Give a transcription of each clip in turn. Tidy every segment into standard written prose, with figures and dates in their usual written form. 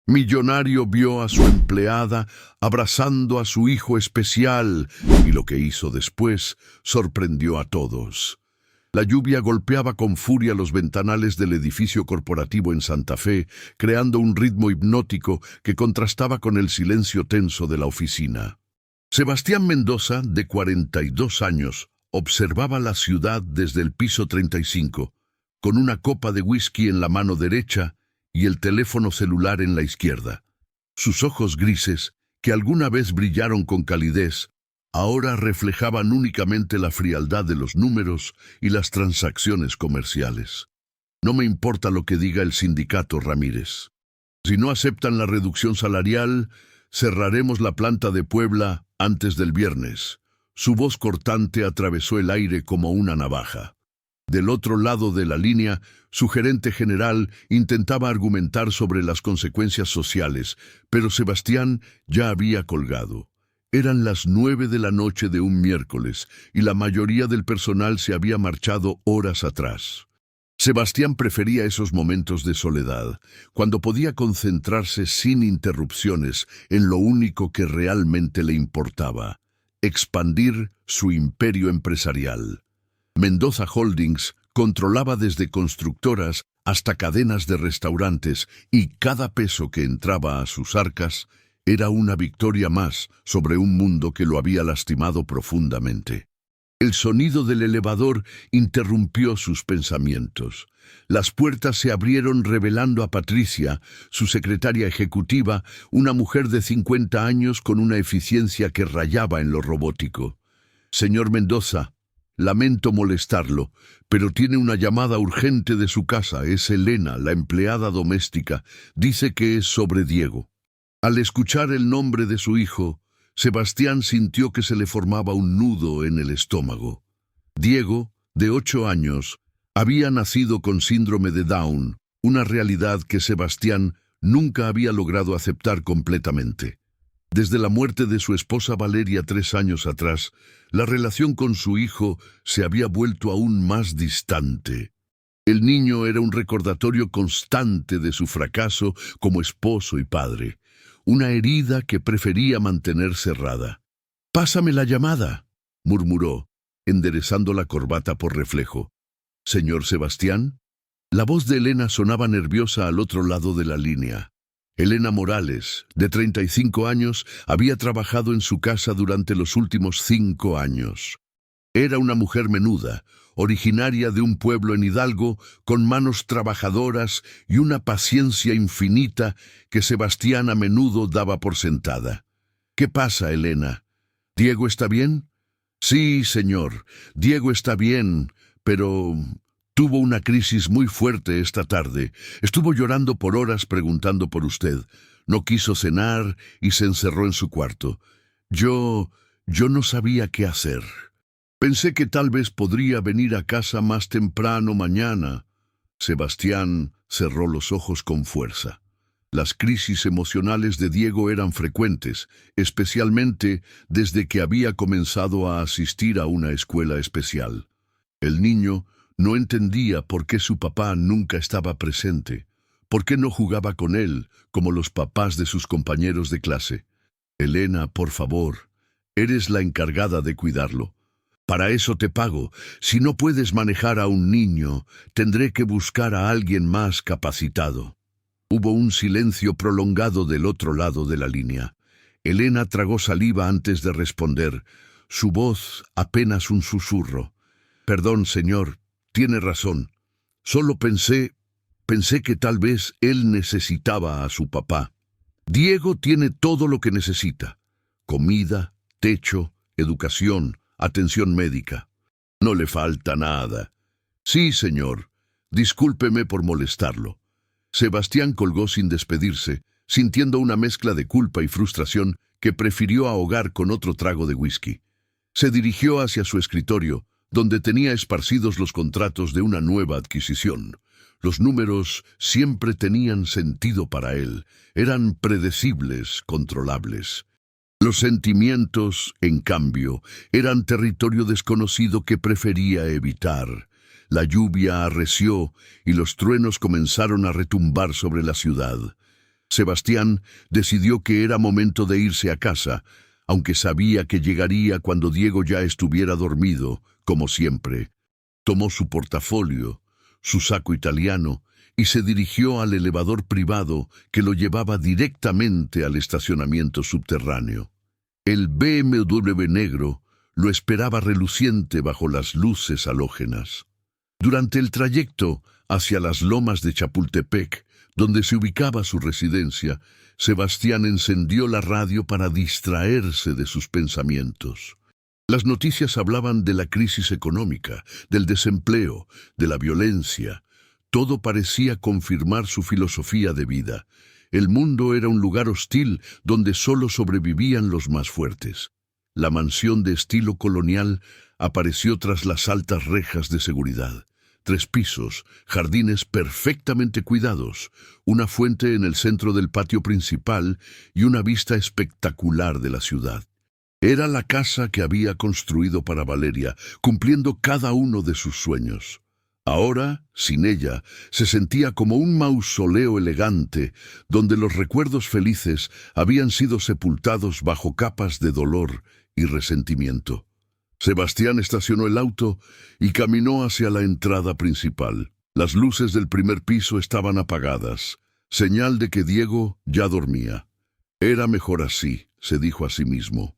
Millonario vio a su empleada abrazando a su hijo especial y lo que hizo después sorprendió a todos. La lluvia golpeaba con furia los ventanales del edificio corporativo en Santa Fe, creando un ritmo hipnótico que contrastaba con el silencio tenso de la oficina. Sebastián Mendoza, de 42 años, observaba la ciudad desde el piso 35, con una copa de whisky en la mano derecha y el teléfono celular en la izquierda. Sus ojos grises, que alguna vez brillaron con calidez, ahora reflejaban únicamente la frialdad de los números y las transacciones comerciales. No me importa lo que diga el sindicato, Ramírez. Si no aceptan la reducción salarial, cerraremos la planta de Puebla antes del viernes. Su voz cortante atravesó el aire como una navaja. Del otro lado de la línea, su gerente general intentaba argumentar sobre las consecuencias sociales, pero Sebastián ya había colgado. Eran las 9 de la noche de un miércoles y la mayoría del personal se había marchado horas atrás. Sebastián prefería esos momentos de soledad, cuando podía concentrarse sin interrupciones en lo único que realmente le importaba: expandir su imperio empresarial. Mendoza Holdings controlaba desde constructoras hasta cadenas de restaurantes y cada peso que entraba a sus arcas era una victoria más sobre un mundo que lo había lastimado profundamente. El sonido del elevador interrumpió sus pensamientos. Las puertas se abrieron revelando a Patricia, su secretaria ejecutiva, una mujer de 50 años con una eficiencia que rayaba en lo robótico. «Señor Mendoza, lamento molestarlo, pero tiene una llamada urgente de su casa. Es Elena, la empleada doméstica. Dice que es sobre Diego». Al escuchar el nombre de su hijo, Sebastián sintió que se le formaba un nudo en el estómago. Diego, de 8 años, había nacido con síndrome de Down, una realidad que Sebastián nunca había logrado aceptar completamente. Desde la muerte de su esposa Valeria 3 años atrás, la relación con su hijo se había vuelto aún más distante. El niño era un recordatorio constante de su fracaso como esposo y padre, una herida que prefería mantener cerrada. «Pásame la llamada», murmuró, enderezando la corbata por reflejo. «¿Señor Sebastián?» La voz de Elena sonaba nerviosa al otro lado de la línea. Elena Morales, de 35 años, había trabajado en su casa durante los últimos 5 años. Era una mujer menuda, originaria de un pueblo en Hidalgo, con manos trabajadoras y una paciencia infinita que Sebastián a menudo daba por sentada. «¿Qué pasa, Elena? ¿Diego está bien?» «Sí, señor, Diego está bien, pero tuvo una crisis muy fuerte esta tarde. Estuvo llorando por horas preguntando por usted. No quiso cenar y se encerró en su cuarto. Yo no sabía qué hacer. Pensé que tal vez podría venir a casa más temprano mañana». Sebastián cerró los ojos con fuerza. Las crisis emocionales de Diego eran frecuentes, especialmente desde que había comenzado a asistir a una escuela especial. El niño no entendía por qué su papá nunca estaba presente, por qué no jugaba con él como los papás de sus compañeros de clase. «Elena, por favor, eres la encargada de cuidarlo. Para eso te pago. Si no puedes manejar a un niño, tendré que buscar a alguien más capacitado». Hubo un silencio prolongado del otro lado de la línea. Elena tragó saliva antes de responder, su voz apenas un susurro. «Perdón, señor, tiene razón. Solo pensé que tal vez él necesitaba a su papá. Diego tiene todo lo que necesita: comida, techo, educación, atención médica. No le falta nada». «Sí, señor. Discúlpeme por molestarlo». Sebastián colgó sin despedirse, sintiendo una mezcla de culpa y frustración que prefirió ahogar con otro trago de whisky. Se dirigió hacia su escritorio, donde tenía esparcidos los contratos de una nueva adquisición. Los números siempre tenían sentido para él, eran predecibles, controlables. Los sentimientos, en cambio, eran territorio desconocido que prefería evitar. La lluvia arreció y los truenos comenzaron a retumbar sobre la ciudad. Sebastián decidió que era momento de irse a casa, aunque sabía que llegaría cuando Diego ya estuviera dormido, como siempre. Tomó su portafolio, su saco italiano, y se dirigió al elevador privado que lo llevaba directamente al estacionamiento subterráneo. El BMW negro lo esperaba reluciente bajo las luces halógenas. Durante el trayecto hacia las lomas de Chapultepec, donde se ubicaba su residencia, Sebastián encendió la radio para distraerse de sus pensamientos. Las noticias hablaban de la crisis económica, del desempleo, de la violencia. Todo parecía confirmar su filosofía de vida. El mundo era un lugar hostil donde solo sobrevivían los más fuertes. La mansión de estilo colonial apareció tras las altas rejas de seguridad. 3 pisos, jardines perfectamente cuidados, una fuente en el centro del patio principal y una vista espectacular de la ciudad. Era la casa que había construido para Valeria, cumpliendo cada uno de sus sueños. Ahora, sin ella, se sentía como un mausoleo elegante, donde los recuerdos felices habían sido sepultados bajo capas de dolor y resentimiento. Sebastián estacionó el auto y caminó hacia la entrada principal. Las luces del primer piso estaban apagadas, señal de que Diego ya dormía. Era mejor así, se dijo a sí mismo.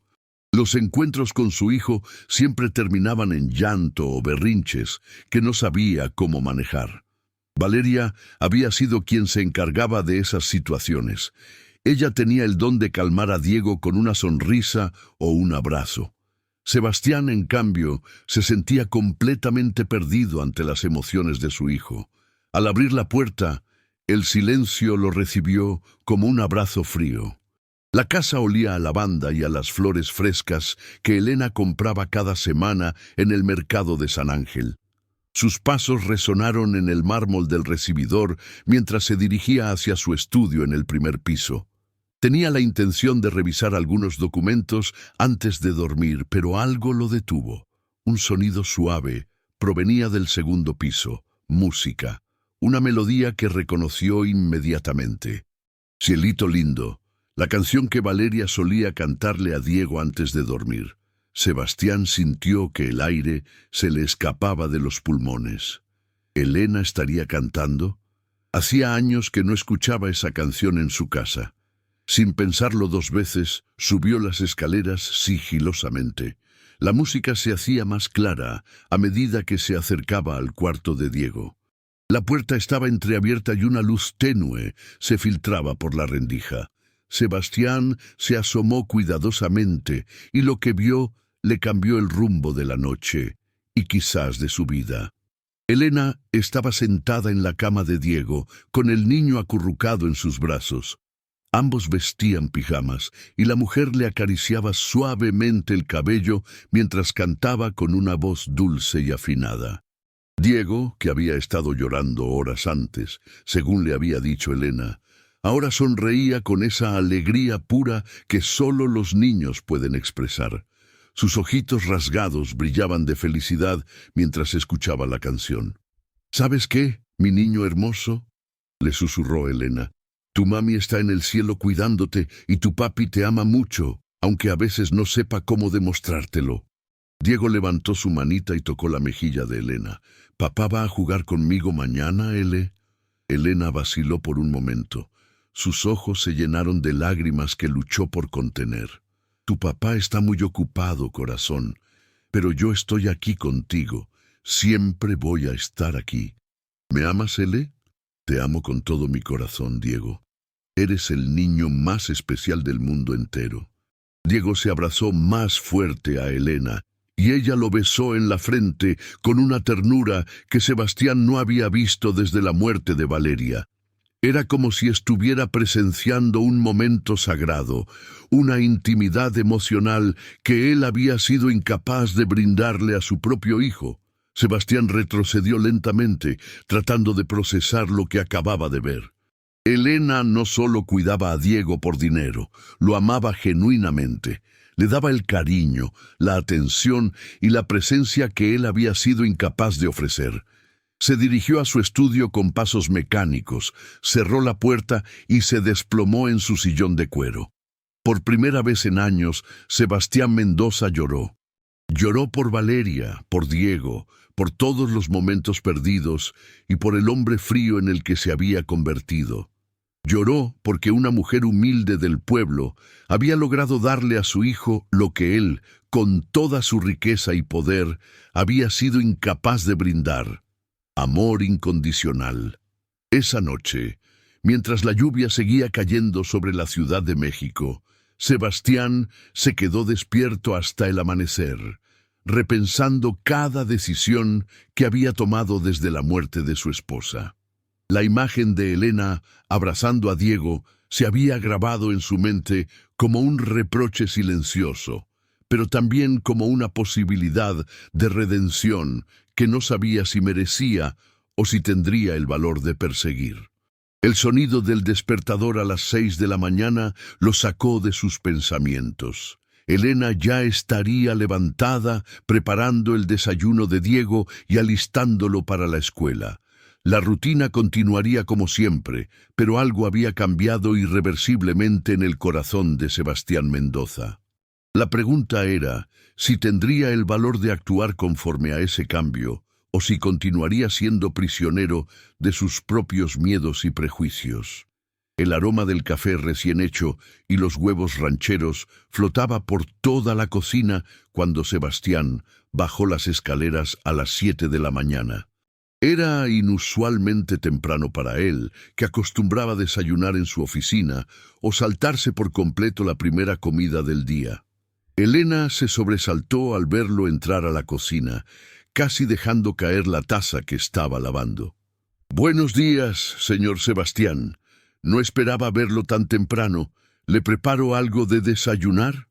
Los encuentros con su hijo siempre terminaban en llanto o berrinches que no sabía cómo manejar. Valeria había sido quien se encargaba de esas situaciones. Ella tenía el don de calmar a Diego con una sonrisa o un abrazo. Sebastián, en cambio, se sentía completamente perdido ante las emociones de su hijo. Al abrir la puerta, el silencio lo recibió como un abrazo frío. La casa olía a lavanda y a las flores frescas que Elena compraba cada semana en el mercado de San Ángel. Sus pasos resonaron en el mármol del recibidor mientras se dirigía hacia su estudio en el primer piso. Tenía la intención de revisar algunos documentos antes de dormir, pero algo lo detuvo. Un sonido suave provenía del segundo piso, música, una melodía que reconoció inmediatamente. Cielito lindo, la canción que Valeria solía cantarle a Diego antes de dormir. Sebastián sintió que el aire se le escapaba de los pulmones. ¿Elena estaría cantando? Hacía años que no escuchaba esa canción en su casa. Sin pensarlo 2 veces, subió las escaleras sigilosamente. La música se hacía más clara a medida que se acercaba al cuarto de Diego. La puerta estaba entreabierta y una luz tenue se filtraba por la rendija. Sebastián se asomó cuidadosamente y lo que vio le cambió el rumbo de la noche y quizás de su vida. Elena estaba sentada en la cama de Diego, con el niño acurrucado en sus brazos. Ambos vestían pijamas y la mujer le acariciaba suavemente el cabello mientras cantaba con una voz dulce y afinada. Diego, que había estado llorando horas antes, según le había dicho Elena, ahora sonreía con esa alegría pura que solo los niños pueden expresar. Sus ojitos rasgados brillaban de felicidad mientras escuchaba la canción. ¿Sabes qué, mi niño hermoso?, le susurró Elena. Tu mami está en el cielo cuidándote y tu papi te ama mucho, aunque a veces no sepa cómo demostrártelo. Diego levantó su manita y tocó la mejilla de Elena. ¿Papá va a jugar conmigo mañana, Ele? Elena vaciló por un momento. Sus ojos se llenaron de lágrimas que luchó por contener. Tu papá está muy ocupado, corazón, pero yo estoy aquí contigo. Siempre voy a estar aquí. ¿Me amas, Ele? Te amo con todo mi corazón, Diego. Eres el niño más especial del mundo entero. Diego se abrazó más fuerte a Elena, y ella lo besó en la frente con una ternura que Sebastián no había visto desde la muerte de Valeria. Era como si estuviera presenciando un momento sagrado, una intimidad emocional que él había sido incapaz de brindarle a su propio hijo. Sebastián retrocedió lentamente, tratando de procesar lo que acababa de ver. Elena no solo cuidaba a Diego por dinero, lo amaba genuinamente. Le daba el cariño, la atención y la presencia que él había sido incapaz de ofrecer. Se dirigió a su estudio con pasos mecánicos, cerró la puerta y se desplomó en su sillón de cuero. Por primera vez en años, Sebastián Mendoza lloró. Lloró por Valeria, por Diego, por todos los momentos perdidos y por el hombre frío en el que se había convertido. Lloró porque una mujer humilde del pueblo había logrado darle a su hijo lo que él, con toda su riqueza y poder, había sido incapaz de brindar: amor incondicional. Esa noche, mientras la lluvia seguía cayendo sobre la Ciudad de México, Sebastián se quedó despierto hasta el amanecer, repensando cada decisión que había tomado desde la muerte de su esposa. La imagen de Elena abrazando a Diego se había grabado en su mente como un reproche silencioso, pero también como una posibilidad de redención que no sabía si merecía o si tendría el valor de perseguir. El sonido del despertador a las 6 de la mañana lo sacó de sus pensamientos. Elena ya estaría levantada, preparando el desayuno de Diego y alistándolo para la escuela. La rutina continuaría como siempre, pero algo había cambiado irreversiblemente en el corazón de Sebastián Mendoza. La pregunta era si tendría el valor de actuar conforme a ese cambio, o si continuaría siendo prisionero de sus propios miedos y prejuicios. El aroma del café recién hecho y los huevos rancheros flotaba por toda la cocina cuando Sebastián bajó las escaleras a las 7 de la mañana. Era inusualmente temprano para él, que acostumbraba desayunar en su oficina o saltarse por completo la primera comida del día. Elena se sobresaltó al verlo entrar a la cocina, casi dejando caer la taza que estaba lavando. «Buenos días, señor Sebastián. No esperaba verlo tan temprano. ¿Le preparo algo de desayunar?»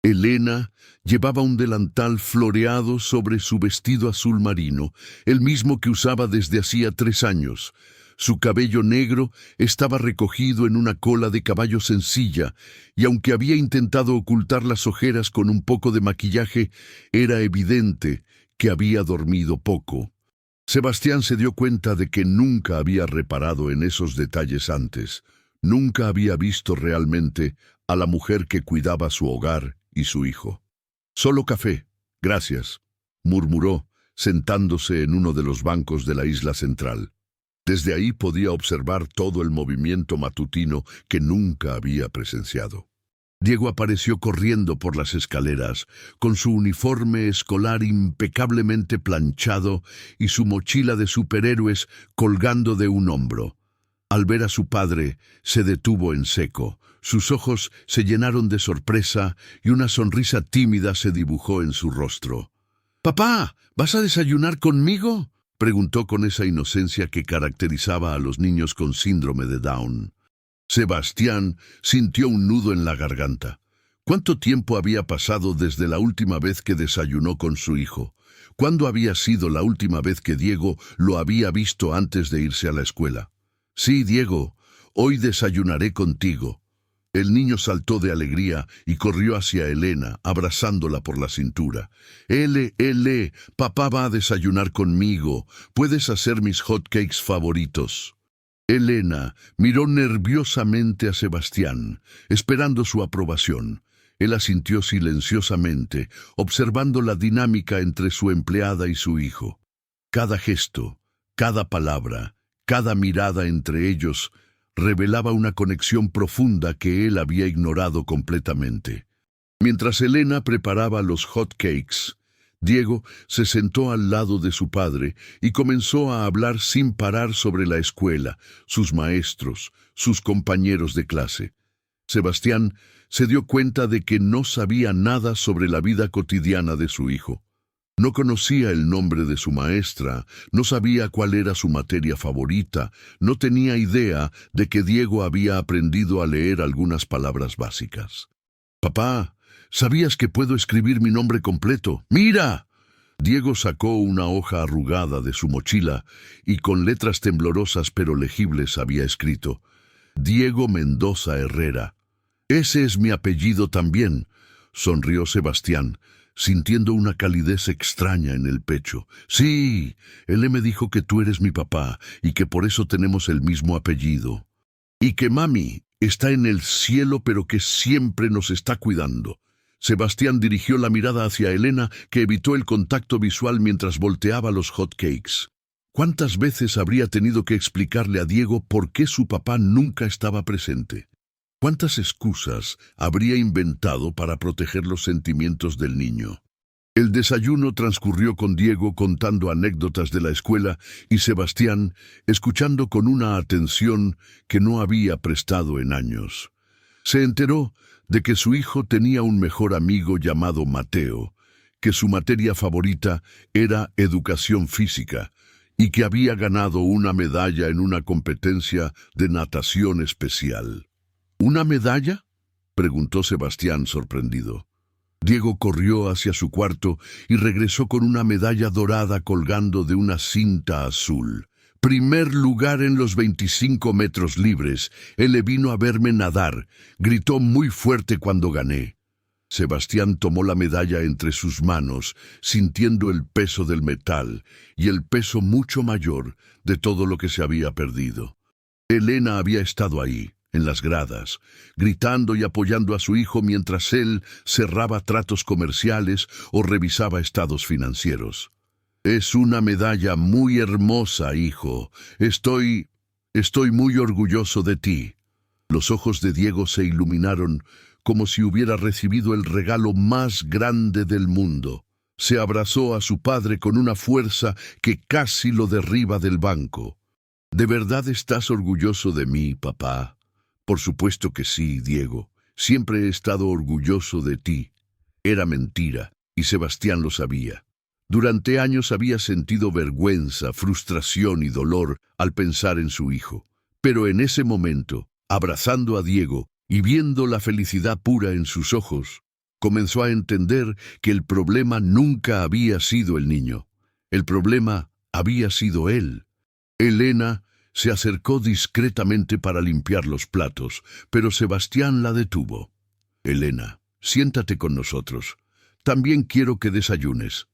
Elena llevaba un delantal floreado sobre su vestido azul marino, el mismo que usaba desde hacía 3 años. Su cabello negro estaba recogido en una cola de caballo sencilla, y aunque había intentado ocultar las ojeras con un poco de maquillaje, era evidente que había dormido poco. Sebastián se dio cuenta de que nunca había reparado en esos detalles antes. Nunca había visto realmente a la mujer que cuidaba su hogar y su hijo. «Solo café, gracias», murmuró, sentándose en uno de los bancos de la isla central. Desde ahí podía observar todo el movimiento matutino que nunca había presenciado. Diego apareció corriendo por las escaleras, con su uniforme escolar impecablemente planchado y su mochila de superhéroes colgando de un hombro. Al ver a su padre, se detuvo en seco. Sus ojos se llenaron de sorpresa y una sonrisa tímida se dibujó en su rostro. «Papá, ¿vas a desayunar conmigo?», preguntó con esa inocencia que caracterizaba a los niños con síndrome de Down. Sebastián sintió un nudo en la garganta. ¿Cuánto tiempo había pasado desde la última vez que desayunó con su hijo? ¿Cuándo había sido la última vez que Diego lo había visto antes de irse a la escuela? «Sí, Diego, hoy desayunaré contigo». El niño saltó de alegría y corrió hacia Elena, abrazándola por la cintura. «Ele, papá va a desayunar conmigo. Puedes hacer mis hotcakes favoritos». Elena miró nerviosamente a Sebastián, esperando su aprobación. Él asintió silenciosamente, observando la dinámica entre su empleada y su hijo. Cada gesto, cada palabra, cada mirada entre ellos revelaba una conexión profunda que él había ignorado completamente. Mientras Elena preparaba los hot cakes, Diego se sentó al lado de su padre y comenzó a hablar sin parar sobre la escuela, sus maestros, sus compañeros de clase. Sebastián se dio cuenta de que no sabía nada sobre la vida cotidiana de su hijo. No conocía el nombre de su maestra, no sabía cuál era su materia favorita, no tenía idea de que Diego había aprendido a leer algunas palabras básicas. «Papá, ¿sabías que puedo escribir mi nombre completo? ¡Mira!». Diego sacó una hoja arrugada de su mochila y con letras temblorosas pero legibles había escrito: «Diego Mendoza Herrera». «Ese es mi apellido también», sonrió Sebastián, sintiendo una calidez extraña en el pecho. Sí, él me dijo que tú eres mi papá y que por eso tenemos el mismo apellido. Y que mami está en el cielo, pero que siempre nos está cuidando. Sebastián dirigió la mirada hacia Elena, que evitó el contacto visual mientras volteaba los hot cakes. ¿Cuántas veces habría tenido que explicarle a Diego por qué su papá nunca estaba presente? ¿Cuántas excusas habría inventado para proteger los sentimientos del niño? El desayuno transcurrió con Diego contando anécdotas de la escuela y Sebastián escuchando con una atención que no había prestado en años. Se enteró de que su hijo tenía un mejor amigo llamado Mateo, que su materia favorita era educación física y que había ganado una medalla en una competencia de natación especial. ¿Una medalla?, preguntó Sebastián sorprendido. Diego corrió hacia su cuarto y regresó con una medalla dorada colgando de una cinta azul. Primer lugar en los 25 metros libres. Él le vino a verme nadar. Gritó muy fuerte cuando gané. Sebastián tomó la medalla entre sus manos, sintiendo el peso del metal y el peso mucho mayor de todo lo que se había perdido. Elena había estado ahí, en las gradas, gritando y apoyando a su hijo mientras él cerraba tratos comerciales o revisaba estados financieros. Es una medalla muy hermosa, hijo. Estoy muy orgulloso de ti. Los ojos de Diego se iluminaron como si hubiera recibido el regalo más grande del mundo. Se abrazó a su padre con una fuerza que casi lo derriba del banco. ¿De verdad estás orgulloso de mí, papá? Por supuesto que sí, Diego. Siempre he estado orgulloso de ti. Era mentira, y Sebastián lo sabía. Durante años había sentido vergüenza, frustración y dolor al pensar en su hijo. Pero en ese momento, abrazando a Diego y viendo la felicidad pura en sus ojos, comenzó a entender que el problema nunca había sido el niño. El problema había sido él. Elena se acercó discretamente para limpiar los platos, pero Sebastián la detuvo. Elena, siéntate con nosotros. También quiero que desayunes.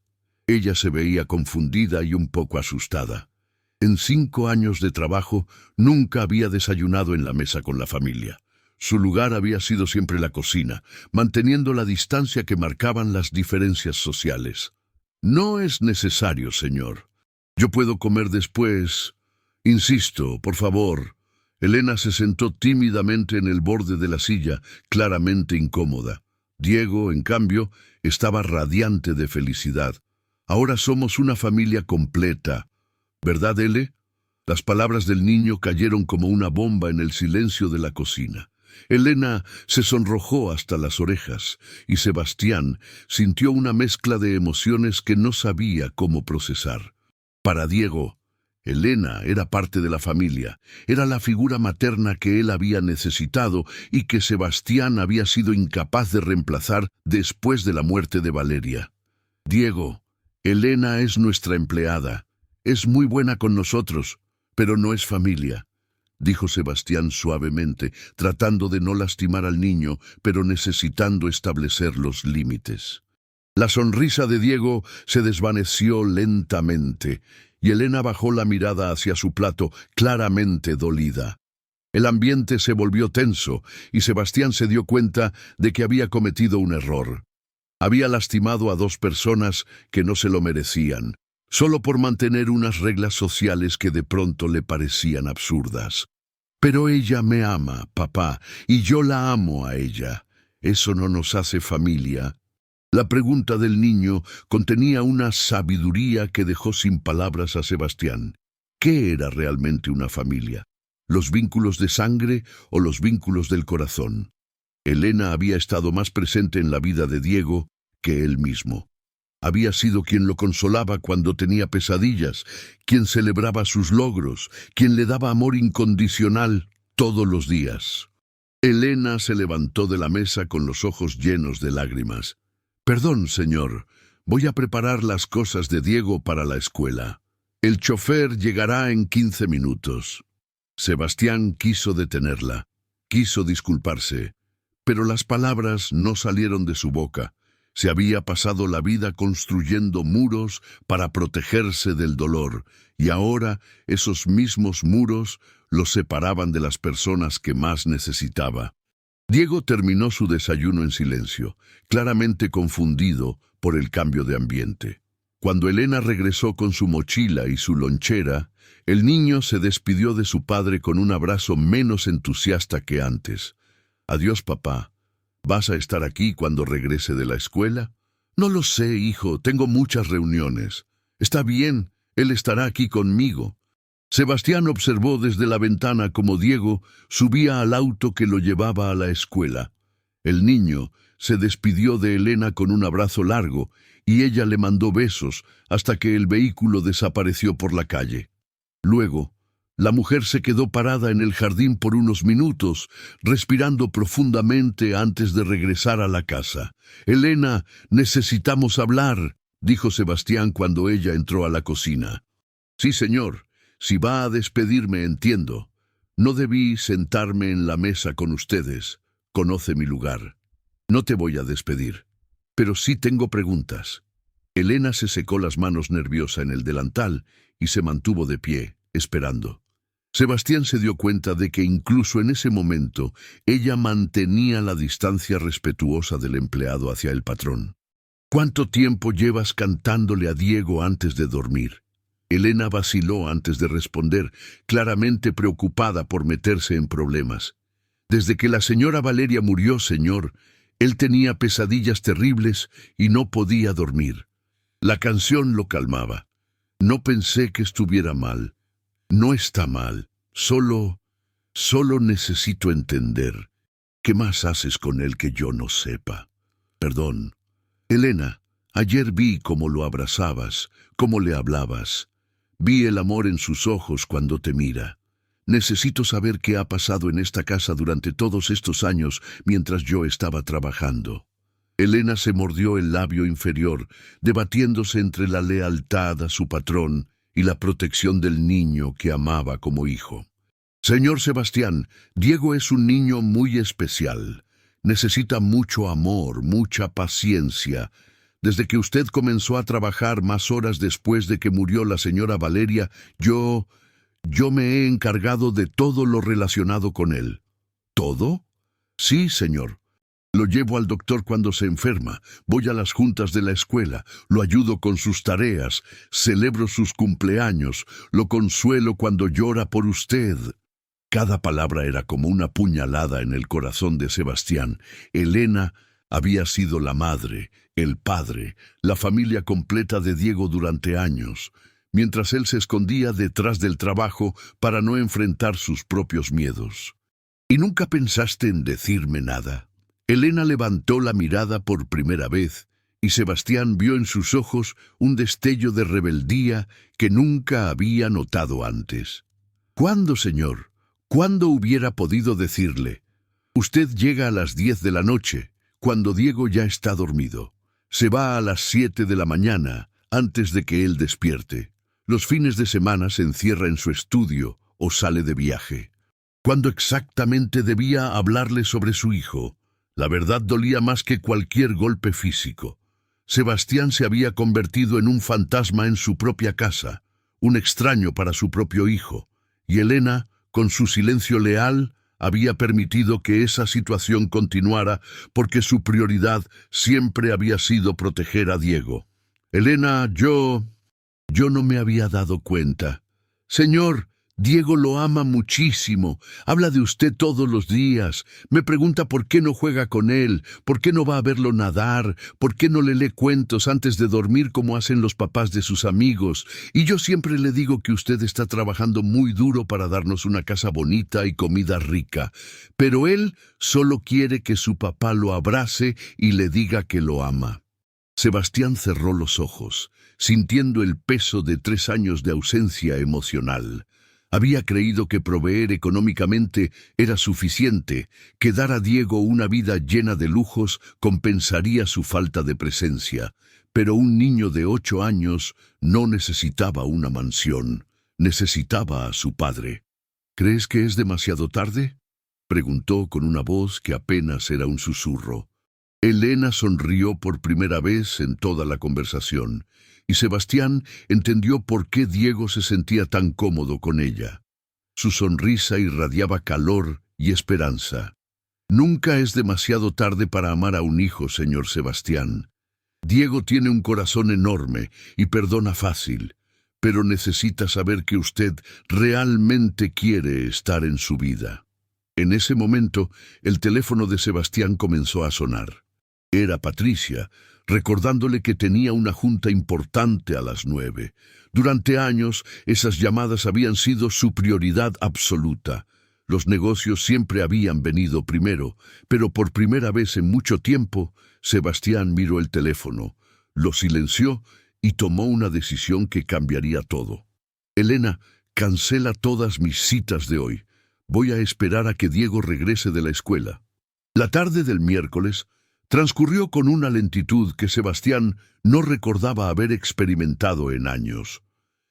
Ella se veía confundida y un poco asustada. En 5 años de trabajo, nunca había desayunado en la mesa con la familia. Su lugar había sido siempre la cocina, manteniendo la distancia que marcaban las diferencias sociales. No es necesario, señor. Yo puedo comer después. Insisto, por favor. Elena se sentó tímidamente en el borde de la silla, claramente incómoda. Diego, en cambio, estaba radiante de felicidad. Ahora somos una familia completa. ¿Verdad, Ele? Las palabras del niño cayeron como una bomba en el silencio de la cocina. Elena se sonrojó hasta las orejas, y Sebastián sintió una mezcla de emociones que no sabía cómo procesar. Para Diego, Elena era parte de la familia, era la figura materna que él había necesitado y que Sebastián había sido incapaz de reemplazar después de la muerte de Valeria. Diego, Elena es nuestra empleada, es muy buena con nosotros, pero no es familia, dijo Sebastián suavemente, tratando de no lastimar al niño, pero necesitando establecer los límites. La sonrisa de Diego se desvaneció lentamente, y Elena bajó la mirada hacia su plato, claramente dolida. El ambiente se volvió tenso, y Sebastián se dio cuenta de que había cometido un error. Había lastimado a 2 personas que no se lo merecían, solo por mantener unas reglas sociales que de pronto le parecían absurdas. Pero ella me ama, papá, y yo la amo a ella. ¿Eso no nos hace familia? La pregunta del niño contenía una sabiduría que dejó sin palabras a Sebastián. ¿Qué era realmente una familia? ¿Los vínculos de sangre o los vínculos del corazón? Elena había estado más presente en la vida de Diego que él mismo. Había sido quien lo consolaba cuando tenía pesadillas, quien celebraba sus logros, quien le daba amor incondicional todos los días. Elena se levantó de la mesa con los ojos llenos de lágrimas. «Perdón, señor, voy a preparar las cosas de Diego para la escuela. El chofer llegará en 15 minutos». Sebastián quiso detenerla, quiso disculparse, pero las palabras no salieron de su boca. Se había pasado la vida construyendo muros para protegerse del dolor, y ahora esos mismos muros los separaban de las personas que más necesitaba. Diego terminó su desayuno en silencio, claramente confundido por el cambio de ambiente. Cuando Elena regresó con su mochila y su lonchera, el niño se despidió de su padre con un abrazo menos entusiasta que antes. «Adiós, papá. ¿Vas a estar aquí cuando regrese de la escuela?» «No lo sé, hijo. Tengo muchas reuniones». «Está bien. Él estará aquí conmigo». Sebastián observó desde la ventana cómo Diego subía al auto que lo llevaba a la escuela. El niño se despidió de Elena con un abrazo largo y ella le mandó besos hasta que el vehículo desapareció por la calle. Luego, la mujer se quedó parada en el jardín por unos minutos, respirando profundamente antes de regresar a la casa. «Elena, necesitamos hablar», dijo Sebastián cuando ella entró a la cocina. «Sí, señor. Si va a despedirme, entiendo. No debí sentarme en la mesa con ustedes. Conoce mi lugar. No te voy a despedir. Pero sí tengo preguntas». Elena se secó las manos nerviosa en el delantal y se mantuvo de pie, esperando. Sebastián se dio cuenta de que incluso en ese momento ella mantenía la distancia respetuosa del empleado hacia el patrón. «¿Cuánto tiempo llevas cantándole a Diego antes de dormir?» Elena vaciló antes de responder, claramente preocupada por meterse en problemas. «Desde que la señora Valeria murió, señor, él tenía pesadillas terribles y no podía dormir. La canción lo calmaba. No pensé que estuviera mal. No está mal. Solo necesito entender. ¿Qué más haces con él que yo no sepa?» «Perdón. Elena, ayer vi cómo lo abrazabas, cómo le hablabas. Vi el amor en sus ojos cuando te mira. Necesito saber qué ha pasado en esta casa durante todos estos años mientras yo estaba trabajando». Elena se mordió el labio inferior, debatiéndose entre la lealtad a su patrón y la protección del niño que amaba como hijo. «Señor Sebastián, Diego es un niño muy especial. Necesita mucho amor, mucha paciencia. Desde que usted comenzó a trabajar más horas después de que murió la señora Valeria, yo me he encargado de todo lo relacionado con él». «¿Todo?» «Sí, señor. Lo llevo al doctor cuando se enferma, voy a las juntas de la escuela, lo ayudo con sus tareas, celebro sus cumpleaños, lo consuelo cuando llora por usted». Cada palabra era como una puñalada en el corazón de Sebastián. Elena había sido la madre, el padre, la familia completa de Diego durante años, mientras él se escondía detrás del trabajo para no enfrentar sus propios miedos. «¿Y nunca pensaste en decirme nada?» Elena levantó la mirada por primera vez, y Sebastián vio en sus ojos un destello de rebeldía que nunca había notado antes. «¿Cuándo, señor? ¿Cuándo hubiera podido decirle? Usted llega a las 10 de la noche, cuando Diego ya está dormido. Se va a las 7 de la mañana, antes de que él despierte. Los fines de semana se encierra en su estudio o sale de viaje. ¿Cuándo exactamente debía hablarle sobre su hijo?» La verdad dolía más que cualquier golpe físico. Sebastián se había convertido en un fantasma en su propia casa, un extraño para su propio hijo, y Elena, con su silencio leal, había permitido que esa situación continuara porque su prioridad siempre había sido proteger a Diego. «Elena, yo no me había dado cuenta. Señor, Diego lo ama muchísimo. Habla de usted todos los días. Me pregunta por qué no juega con él, por qué no va a verlo nadar, por qué no le lee cuentos antes de dormir como hacen los papás de sus amigos. Y yo siempre le digo que usted está trabajando muy duro para darnos una casa bonita y comida rica. Pero él solo quiere que su papá lo abrace y le diga que lo ama». Sebastián cerró los ojos, sintiendo el peso de 3 años de ausencia emocional. Había creído que proveer económicamente era suficiente, que dar a Diego una vida llena de lujos compensaría su falta de presencia. Pero un niño de 8 años no necesitaba una mansión, necesitaba a su padre. «¿Crees que es demasiado tarde?», preguntó con una voz que apenas era un susurro. Elena sonrió por primera vez en toda la conversación, y Sebastián entendió por qué Diego se sentía tan cómodo con ella. Su sonrisa irradiaba calor y esperanza. Nunca es demasiado tarde para amar a un hijo, señor Sebastián. Diego tiene un corazón enorme y perdona fácil, pero necesita saber que usted realmente quiere estar en su vida. En ese momento, el teléfono de Sebastián comenzó a sonar. Era Patricia, recordándole que tenía una junta importante a las 9. Durante años, esas llamadas habían sido su prioridad absoluta. Los negocios siempre habían venido primero, pero por primera vez en mucho tiempo, Sebastián miró el teléfono, lo silenció y tomó una decisión que cambiaría todo. Elena, cancela todas mis citas de hoy. Voy a esperar a que Diego regrese de la escuela. La tarde del miércoles transcurrió con una lentitud que Sebastián no recordaba haber experimentado en años.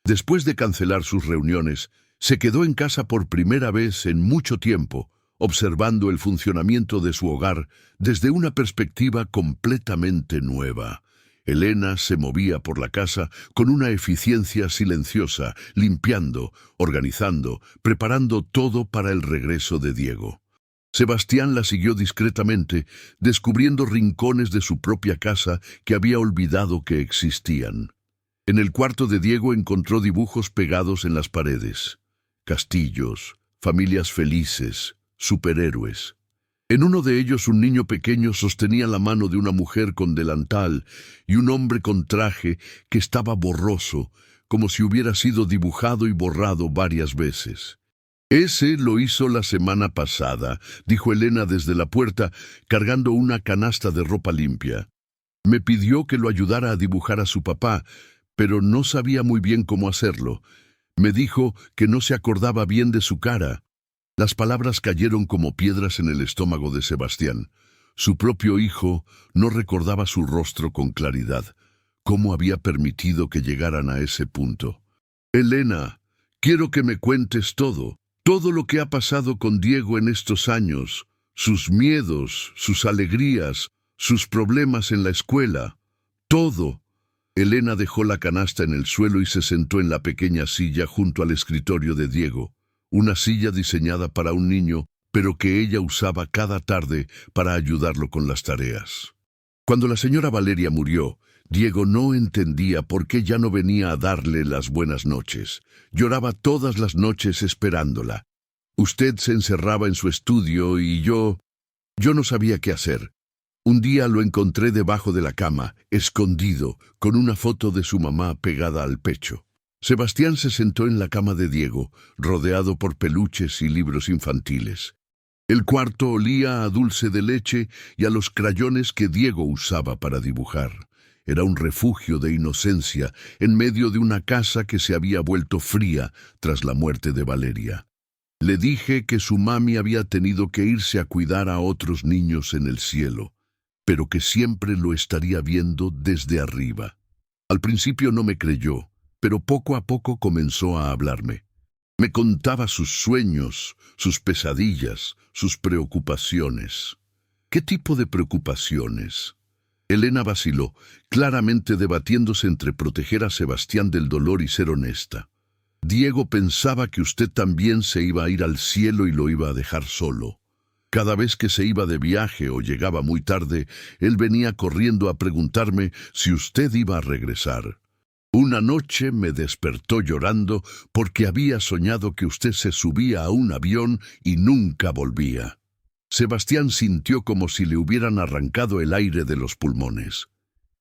Después de cancelar sus reuniones, se quedó en casa por primera vez en mucho tiempo, observando el funcionamiento de su hogar desde una perspectiva completamente nueva. Elena se movía por la casa con una eficiencia silenciosa, limpiando, organizando, preparando todo para el regreso de Diego. Sebastián la siguió discretamente, descubriendo rincones de su propia casa que había olvidado que existían. En el cuarto de Diego encontró dibujos pegados en las paredes. Castillos, familias felices, superhéroes. En uno de ellos un niño pequeño sostenía la mano de una mujer con delantal y un hombre con traje que estaba borroso, como si hubiera sido dibujado y borrado varias veces. «Ese lo hizo la semana pasada», dijo Elena desde la puerta, cargando una canasta de ropa limpia. «Me pidió que lo ayudara a dibujar a su papá, pero no sabía muy bien cómo hacerlo. Me dijo que no se acordaba bien de su cara». Las palabras cayeron como piedras en el estómago de Sebastián. Su propio hijo no recordaba su rostro con claridad. ¿Cómo había permitido que llegaran a ese punto? «Elena, quiero que me cuentes todo. Todo lo que ha pasado con Diego en estos años, sus miedos, sus alegrías, sus problemas en la escuela, todo». Elena dejó la canasta en el suelo y se sentó en la pequeña silla junto al escritorio de Diego, una silla diseñada para un niño, pero que ella usaba cada tarde para ayudarlo con las tareas. Cuando la señora Valeria murió, Diego no entendía por qué ya no venía a darle las buenas noches. Lloraba todas las noches esperándola. Usted se encerraba en su estudio y yo no sabía qué hacer. Un día lo encontré debajo de la cama, escondido, con una foto de su mamá pegada al pecho. Sebastián se sentó en la cama de Diego, rodeado por peluches y libros infantiles. El cuarto olía a dulce de leche y a los crayones que Diego usaba para dibujar. Era un refugio de inocencia en medio de una casa que se había vuelto fría tras la muerte de Valeria. Le dije que su mami había tenido que irse a cuidar a otros niños en el cielo, pero que siempre lo estaría viendo desde arriba. Al principio no me creyó, pero poco a poco comenzó a hablarme. Me contaba sus sueños, sus pesadillas, sus preocupaciones. ¿Qué tipo de preocupaciones? Elena vaciló, claramente debatiéndose entre proteger a Sebastián del dolor y ser honesta. Diego pensaba que usted también se iba a ir al cielo y lo iba a dejar solo. Cada vez que se iba de viaje o llegaba muy tarde, él venía corriendo a preguntarme si usted iba a regresar. Una noche me despertó llorando porque había soñado que usted se subía a un avión y nunca volvía. Sebastián sintió como si le hubieran arrancado el aire de los pulmones.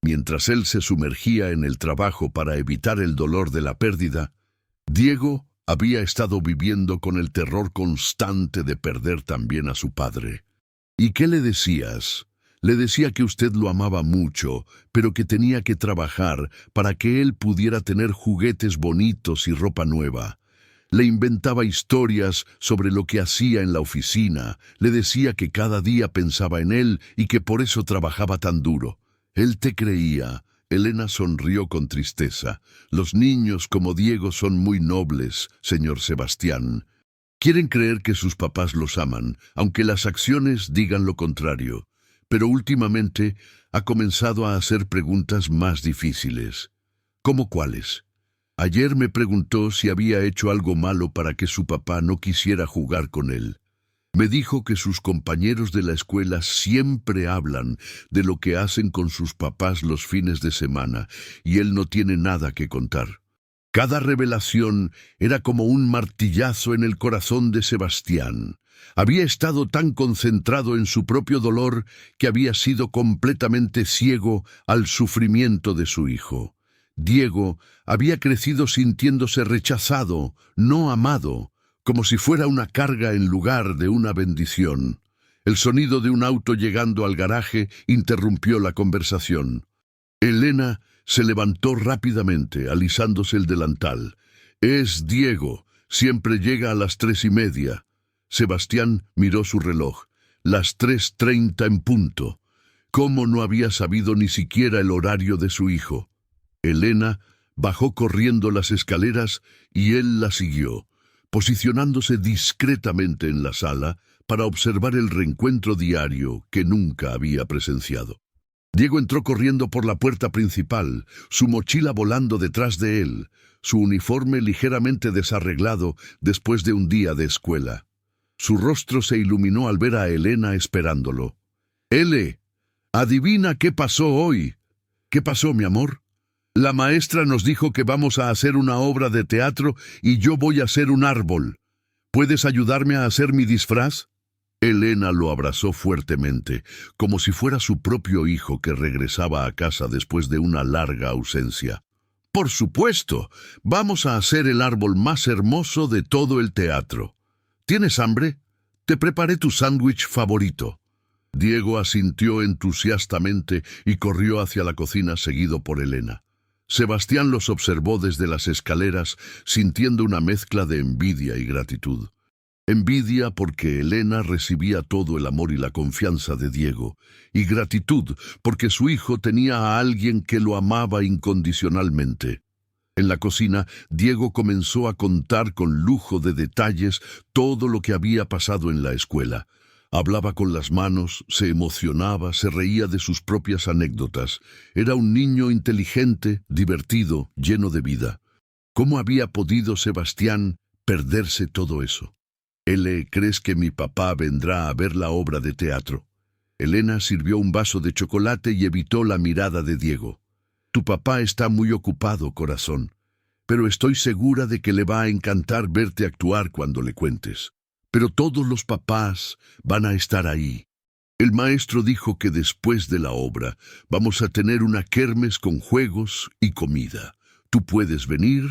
Mientras él se sumergía en el trabajo para evitar el dolor de la pérdida, Diego había estado viviendo con el terror constante de perder también a su padre. ¿Y qué le decías? Le decía que usted lo amaba mucho, pero que tenía que trabajar para que él pudiera tener juguetes bonitos y ropa nueva. Le inventaba historias sobre lo que hacía en la oficina. Le decía que cada día pensaba en él y que por eso trabajaba tan duro. Él te creía. Elena sonrió con tristeza. Los niños como Diego son muy nobles, señor Sebastián. Quieren creer que sus papás los aman, aunque las acciones digan lo contrario. pero últimamente ha comenzado a hacer preguntas más difíciles. ¿Cómo cuáles? Ayer me preguntó si había hecho algo malo para que su papá no quisiera jugar con él. Me dijo que sus compañeros de la escuela siempre hablan de lo que hacen con sus papás los fines de semana y él no tiene nada que contar. Cada revelación era como un martillazo en el corazón de Sebastián. Había estado tan concentrado en su propio dolor que había sido completamente ciego al sufrimiento de su hijo. Diego había crecido sintiéndose rechazado, no amado, como si fuera una carga en lugar de una bendición. El sonido de un auto llegando al garaje interrumpió la conversación. Elena se levantó rápidamente, alisándose el delantal. «Es Diego. Siempre llega a las 3:30». Sebastián miró su reloj. Las 3:30 en punto. ¿Cómo no había sabido ni siquiera el horario de su hijo? Elena bajó corriendo las escaleras y él la siguió, posicionándose discretamente en la sala para observar el reencuentro diario que nunca había presenciado. Diego entró corriendo por la puerta principal, su mochila volando detrás de él, su uniforme ligeramente desarreglado después de un día de escuela. Su rostro se iluminó al ver a Elena esperándolo. «Ele, adivina qué pasó hoy». «¿Qué pasó, mi amor?» «La maestra nos dijo que vamos a hacer una obra de teatro y yo voy a hacer un árbol. ¿Puedes ayudarme a hacer mi disfraz?» Elena lo abrazó fuertemente, como si fuera su propio hijo que regresaba a casa después de una larga ausencia. «Por supuesto, vamos a hacer el árbol más hermoso de todo el teatro. ¿Tienes hambre? Te preparé tu sándwich favorito». Diego asintió entusiastamente y corrió hacia la cocina seguido por Elena. Sebastián los observó desde las escaleras, sintiendo una mezcla de envidia y gratitud. Envidia porque Elena recibía todo el amor y la confianza de Diego, y gratitud porque su hijo tenía a alguien que lo amaba incondicionalmente. En la cocina, Diego comenzó a contar con lujo de detalles todo lo que había pasado en la escuela. Hablaba con las manos, se emocionaba, se reía de sus propias anécdotas. Era un niño inteligente, divertido, lleno de vida. ¿Cómo había podido Sebastián perderse todo eso? «Ele, ¿crees que mi papá vendrá a ver la obra de teatro?» Elena sirvió un vaso de chocolate y evitó la mirada de Diego. «Tu papá está muy ocupado, corazón, pero estoy segura de que le va a encantar verte actuar cuando le cuentes. Pero todos los papás van a estar ahí. El maestro dijo que después de la obra vamos a tener una kermés con juegos y comida. ¿Tú puedes venir?»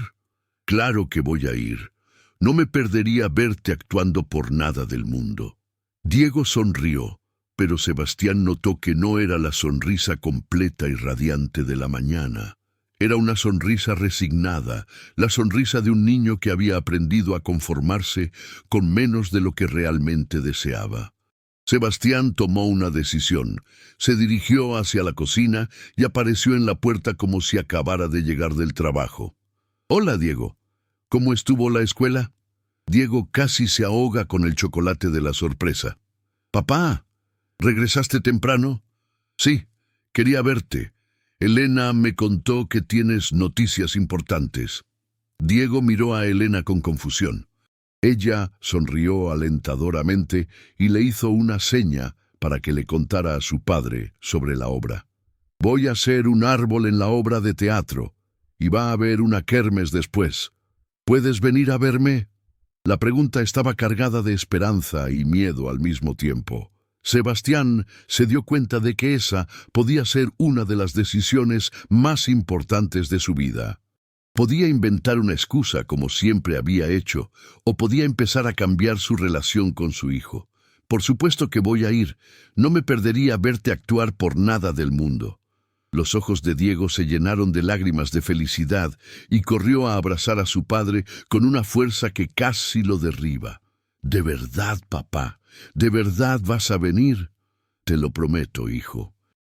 «Claro que voy a ir. No me perdería verte actuando por nada del mundo». Diego sonrió, pero Sebastián notó que no era la sonrisa completa y radiante de la mañana. Era una sonrisa resignada, la sonrisa de un niño que había aprendido a conformarse con menos de lo que realmente deseaba. Sebastián tomó una decisión. Se dirigió hacia la cocina y apareció en la puerta como si acabara de llegar del trabajo. «Hola, Diego. ¿Cómo estuvo la escuela?» Diego casi se ahoga con el chocolate de la sorpresa. «Papá, ¿regresaste temprano?» «Sí, quería verte. Elena me contó que tienes noticias importantes». Diego miró a Elena con confusión. Ella sonrió alentadoramente y le hizo una seña para que le contara a su padre sobre la obra. «Voy a hacer un árbol en la obra de teatro y va a haber una kermés después. ¿Puedes venir a verme?» La pregunta estaba cargada de esperanza y miedo al mismo tiempo. Sebastián se dio cuenta de que esa podía ser una de las decisiones más importantes de su vida. Podía inventar una excusa como siempre había hecho, o podía empezar a cambiar su relación con su hijo. «Por supuesto que voy a ir. No me perdería verte actuar por nada del mundo». Los ojos de Diego se llenaron de lágrimas de felicidad y corrió a abrazar a su padre con una fuerza que casi lo derriba. «¿De verdad, papá? ¿De verdad vas a venir?» «Te lo prometo, hijo».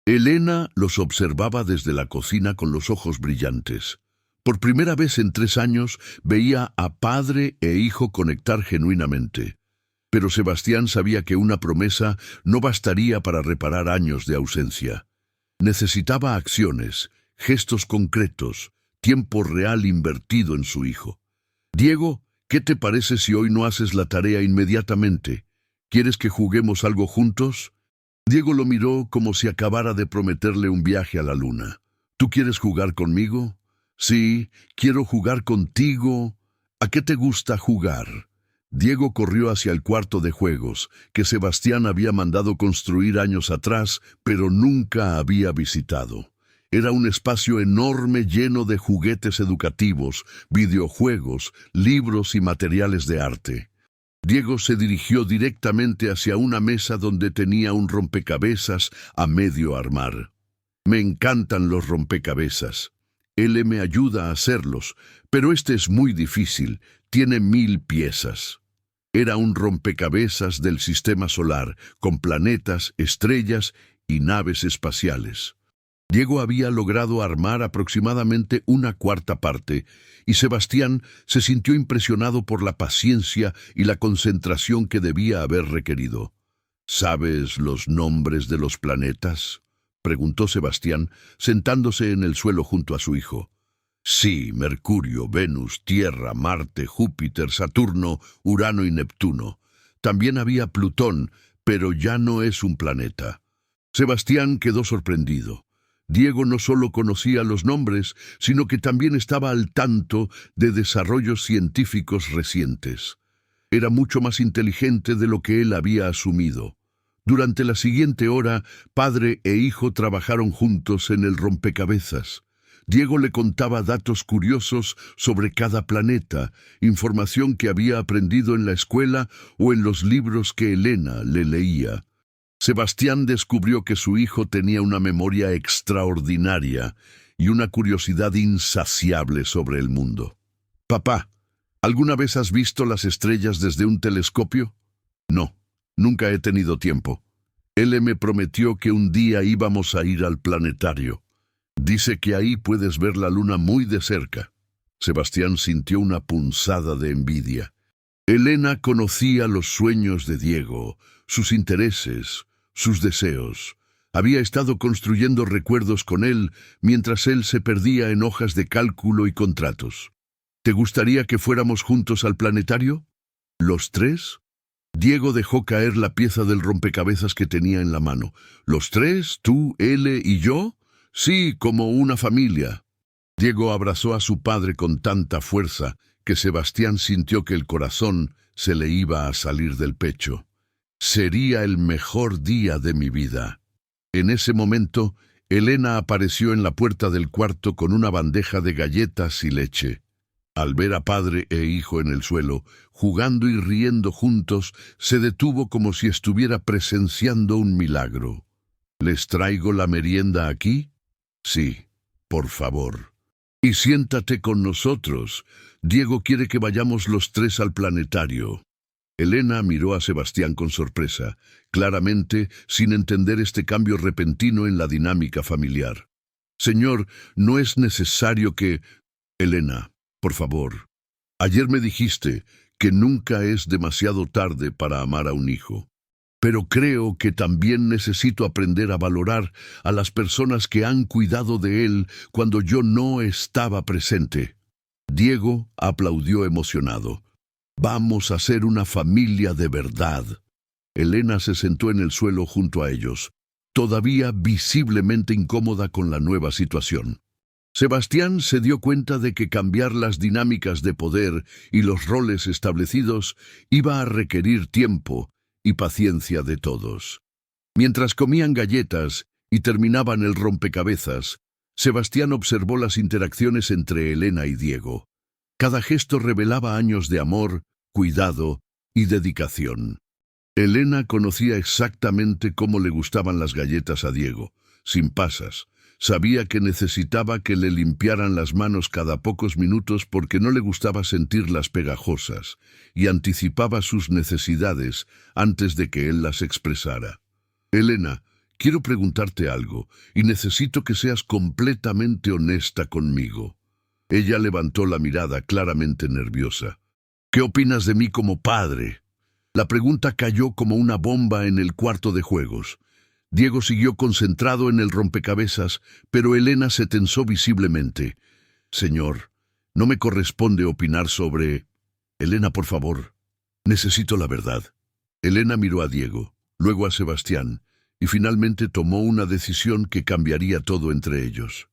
Elena los observaba desde la cocina con los ojos brillantes. Por primera vez en 3 años veía a padre e hijo conectar genuinamente. pero Sebastián sabía que una promesa no bastaría para reparar años de ausencia. Necesitaba acciones, gestos concretos, tiempo real invertido en su hijo. Diego, ¿qué te parece si hoy no haces la tarea inmediatamente? ¿Quieres que juguemos algo juntos? Diego lo miró como si acabara de prometerle un viaje a la luna. ¿Tú quieres jugar conmigo? Sí, quiero jugar contigo. ¿A qué te gusta jugar? Diego corrió hacia el cuarto de juegos, que Sebastián había mandado construir años atrás, pero nunca había visitado. Era un espacio enorme lleno de juguetes educativos, videojuegos, libros y materiales de arte. Diego se dirigió directamente hacia una mesa donde tenía un rompecabezas a medio armar. Me encantan los rompecabezas. Él me ayuda a hacerlos, pero este es muy difícil, tiene 1000 piezas. Era un rompecabezas del sistema solar, con planetas, estrellas y naves espaciales. Diego había logrado armar aproximadamente una cuarta parte, y Sebastián se sintió impresionado por la paciencia y la concentración que debía haber requerido. ¿Sabes los nombres de los planetas?, preguntó Sebastián, sentándose en el suelo junto a su hijo. Sí, Mercurio, Venus, Tierra, Marte, Júpiter, Saturno, Urano y Neptuno. También había Plutón, pero ya no es un planeta. Sebastián quedó sorprendido. Diego no solo conocía los nombres, sino que también estaba al tanto de desarrollos científicos recientes. Era mucho más inteligente de lo que él había asumido. Durante la siguiente hora, padre e hijo trabajaron juntos en el rompecabezas. Diego le contaba datos curiosos sobre cada planeta, información que había aprendido en la escuela o en los libros que Elena le leía. Sebastián descubrió que su hijo tenía una memoria extraordinaria y una curiosidad insaciable sobre el mundo. Papá, ¿alguna vez has visto las estrellas desde un telescopio? No, nunca he tenido tiempo. Él me prometió que un día íbamos a ir al planetario. Dice que ahí puedes ver la luna muy de cerca. Sebastián sintió una punzada de envidia. Elena conocía los sueños de Diego, sus intereses, sus deseos. Había estado construyendo recuerdos con él mientras él se perdía en hojas de cálculo y contratos. ¿Te gustaría que fuéramos juntos al planetario? ¿Los tres? Diego dejó caer la pieza del rompecabezas que tenía en la mano. ¿Los tres? ¿Tú, él y yo? Sí, como una familia. Diego abrazó a su padre con tanta fuerza que Sebastián sintió que el corazón se le iba a salir del pecho. Sería el mejor día de mi vida. En ese momento, Elena apareció en la puerta del cuarto con una bandeja de galletas y leche. Al ver a padre e hijo en el suelo, jugando y riendo juntos, se detuvo como si estuviera presenciando un milagro. ¿Les traigo la merienda aquí? Sí, por favor. Y siéntate con nosotros. Diego quiere que vayamos los tres al planetario. Elena miró a Sebastián con sorpresa, claramente sin entender este cambio repentino en la dinámica familiar. Señor, no es necesario que... Elena, por favor. Ayer me dijiste que nunca es demasiado tarde para amar a un hijo. Pero creo que también necesito aprender a valorar a las personas que han cuidado de él cuando yo no estaba presente. Diego aplaudió emocionado. Vamos a ser una familia de verdad. Elena se sentó en el suelo junto a ellos, todavía visiblemente incómoda con la nueva situación. Sebastián se dio cuenta de que cambiar las dinámicas de poder y los roles establecidos iba a requerir tiempo y paciencia de todos. Mientras comían galletas y terminaban el rompecabezas, Sebastián observó las interacciones entre Elena y Diego. Cada gesto revelaba años de amor, cuidado y dedicación. Elena conocía exactamente cómo le gustaban las galletas a Diego, sin pasas. Sabía que necesitaba que le limpiaran las manos cada pocos minutos porque no le gustaba sentirlas pegajosas, y anticipaba sus necesidades antes de que él las expresara. Elena, quiero preguntarte algo, y necesito que seas completamente honesta conmigo. Ella levantó la mirada claramente nerviosa. ¿Qué opinas de mí como padre? La pregunta cayó como una bomba en el cuarto de juegos. Diego siguió concentrado en el rompecabezas, pero Elena se tensó visiblemente. Señor, no me corresponde opinar sobre... Elena, por favor. Necesito la verdad. Elena miró a Diego, luego a Sebastián, y finalmente tomó una decisión que cambiaría todo entre ellos.